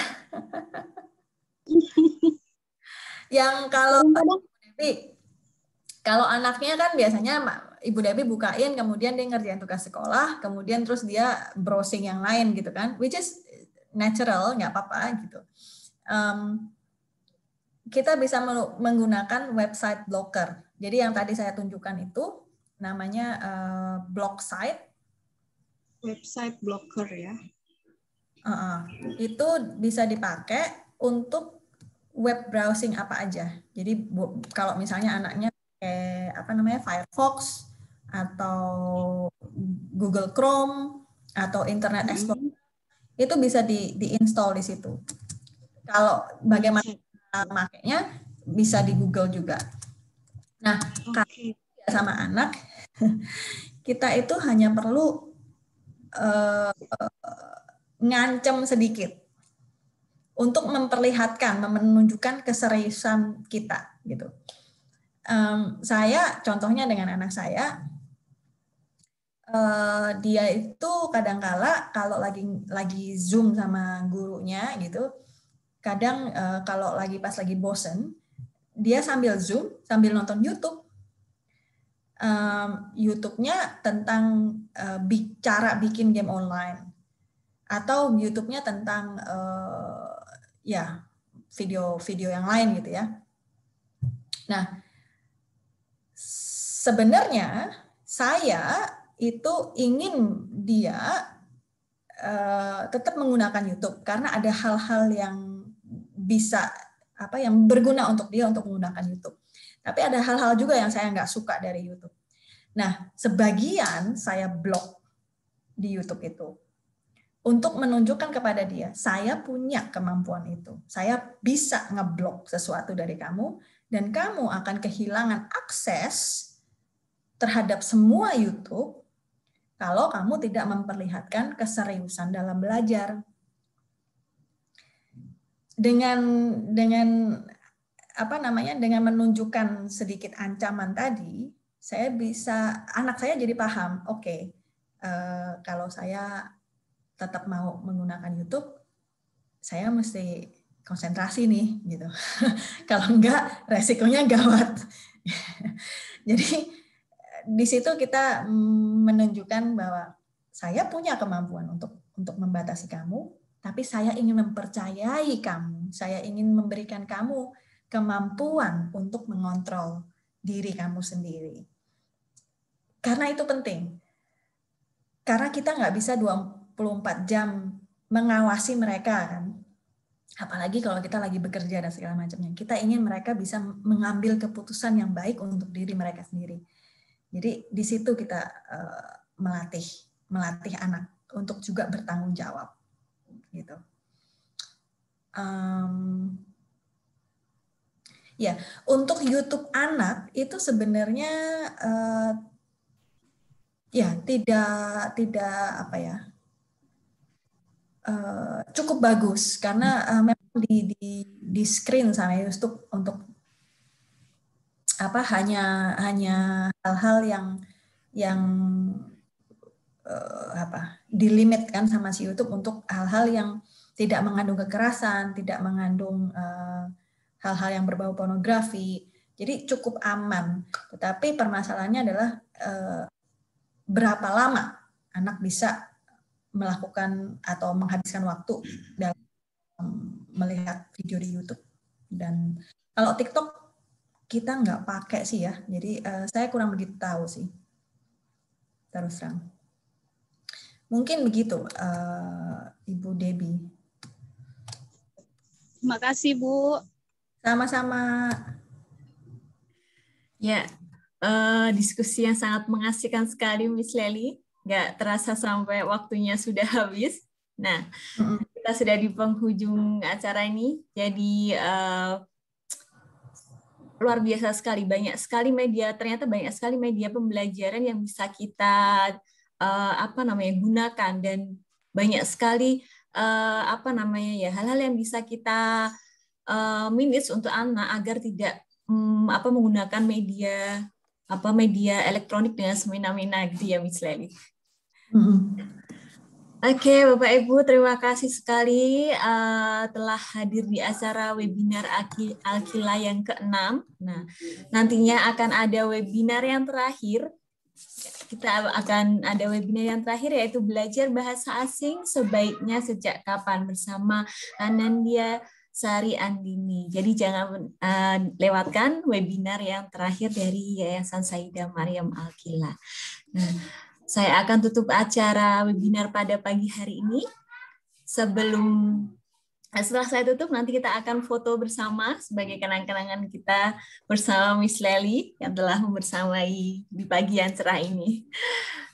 Yang kalau anaknya kan biasanya Ibu Debbie bukain, kemudian dia ngerjain tugas sekolah, kemudian terus dia browsing yang lain gitu kan, which is natural, nggak apa-apa gitu. Kita bisa menggunakan website blocker. Jadi yang tadi saya tunjukkan itu namanya block site. Website blocker ya. Itu bisa dipakai untuk web browsing apa aja. Jadi kalau misalnya anaknya pakai Firefox atau Google Chrome atau Internet Explorer, itu bisa diinstall di situ. Kalau bagaimana makanya bisa di Google juga. Nah, kalau sama anak, kita itu hanya perlu ngancem sedikit untuk memperlihatkan, menunjukkan keseriusan kita gitu. Saya contohnya dengan anak saya, dia itu kadang-kala kalau lagi Zoom sama gurunya gitu, kadang kalau pas lagi bosen, dia sambil Zoom sambil nonton YouTube. YouTube-nya tentang cara bikin game online, atau YouTube-nya tentang video-video yang lain gitu ya. Nah, sebenarnya saya itu ingin dia tetap menggunakan YouTube karena ada hal-hal yang bisa yang berguna untuk dia untuk menggunakan YouTube. Tapi ada hal-hal juga yang saya nggak suka dari YouTube. Nah, sebagian saya blok di YouTube itu untuk menunjukkan kepada dia, saya punya kemampuan itu. Saya bisa ngeblok sesuatu dari kamu, dan kamu akan kehilangan akses terhadap semua YouTube kalau kamu tidak memperlihatkan keseriusan dalam belajar. Dengan menunjukkan sedikit ancaman tadi, anak saya jadi paham, oke, kalau saya tetap mau menggunakan YouTube, saya mesti konsentrasi nih gitu. Kalau enggak, resikonya gawat. Jadi di situ kita menunjukkan bahwa saya punya kemampuan untuk membatasi kamu, tapi saya ingin mempercayai kamu, saya ingin memberikan kamu kemampuan untuk mengontrol diri kamu sendiri. Karena itu penting. Karena kita nggak bisa 24 jam mengawasi mereka kan. Apalagi kalau kita lagi bekerja dan segala macamnya. Kita ingin mereka bisa mengambil keputusan yang baik untuk diri mereka sendiri. Jadi di situ kita melatih anak untuk juga bertanggung jawab, gitu. Ya, untuk YouTube anak itu sebenarnya tidak cukup bagus karena memang di screen sama YouTube untuk hanya hal-hal yang dilimit kan sama si YouTube untuk hal-hal yang tidak mengandung kekerasan, tidak mengandung hal-hal yang berbau pornografi. Jadi cukup aman. Tetapi permasalahannya adalah berapa lama anak bisa melakukan atau menghabiskan waktu dalam melihat video di YouTube. Dan kalau TikTok kita nggak pakai sih ya, jadi saya kurang begitu tahu sih, terus terang. Mungkin begitu, Ibu Debbie. Terima kasih, Bu. Sama-sama. Ya, diskusi yang sangat mengasihkan sekali, Miss Lely. Nggak terasa sampai waktunya sudah habis. Nah, kita sudah di penghujung acara ini. Jadi luar biasa sekali, banyak sekali media, ternyata banyak sekali media pembelajaran yang bisa kita gunakan, dan banyak sekali hal-hal yang bisa kita manage untuk anak agar tidak menggunakan media elektronik dengan semena-mena gitu ya, Miss Lely. Oke, Bapak Ibu, terima kasih sekali telah hadir di acara webinar Alkila yang ke-6. Nah, nantinya akan ada webinar yang terakhir. Kita akan ada webinar yang terakhir, yaitu belajar bahasa asing sebaiknya sejak kapan, bersama Anandia Sari Andini. Jadi jangan lewatkan webinar yang terakhir dari Yayasan Sayyidah Maryam Alkila. Nah, saya akan tutup acara webinar pada pagi hari ini. Setelah saya tutup, nanti kita akan foto bersama sebagai kenang-kenangan kita bersama Miss Lely yang telah membersamai di pagi yang cerah ini.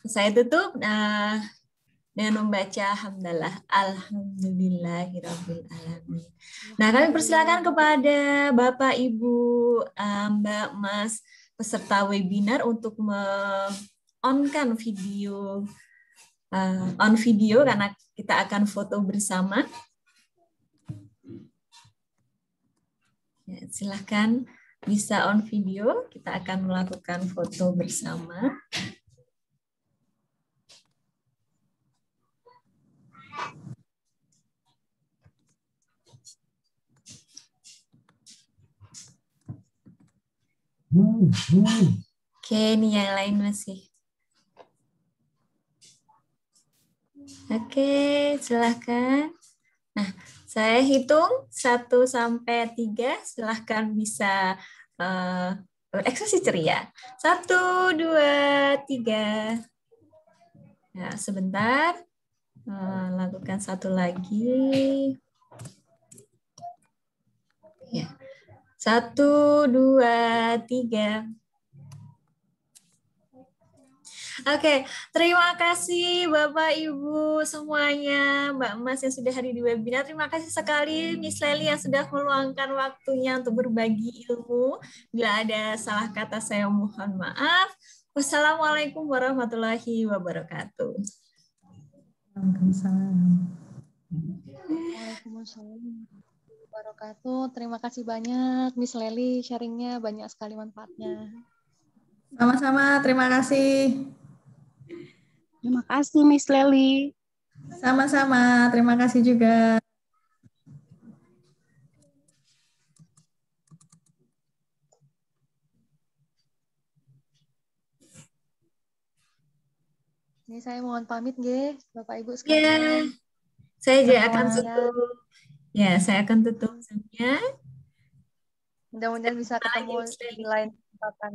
Saya tutup dengan membaca hamdalah alhamdulillahirabbil alamin. Nah, kami persilakan kepada Bapak, Ibu, Mbak, Mas peserta webinar untuk on-kan video karena kita akan foto bersama. Ya, silahkan bisa on video, kita akan melakukan foto bersama. Oke, ini yang lain masih. Oke, silahkan. Nah, saya hitung 1 sampai 3, silahkan bisa berekspresi ceria. 1, 2, 3. Nah, sebentar. Lakukan satu lagi. Ya. 1, 2, 3. Oke, terima kasih Bapak Ibu semuanya, Mbak Mas yang sudah hadir di webinar. Terima kasih sekali Miss Lely yang sudah meluangkan waktunya untuk berbagi ilmu. Bila ada salah kata saya mohon maaf. Wassalamualaikum warahmatullahi wabarakatuh. Waalaikumsalam. Waalaikumsalam warahmatullahi wabarakatuh. Terima kasih banyak Miss Lely, sharingnya banyak sekali manfaatnya. Sama-sama, terima kasih. Terima kasih, Miss Lely. Sama-sama, terima kasih juga. Ini saya mohon pamit, nggih, Bapak Ibu sekalian. Saya juga akan tutup. Ya, saya akan tutup Zoom-nya. Mudah-mudahan bisa ketemu di lain kesempatan.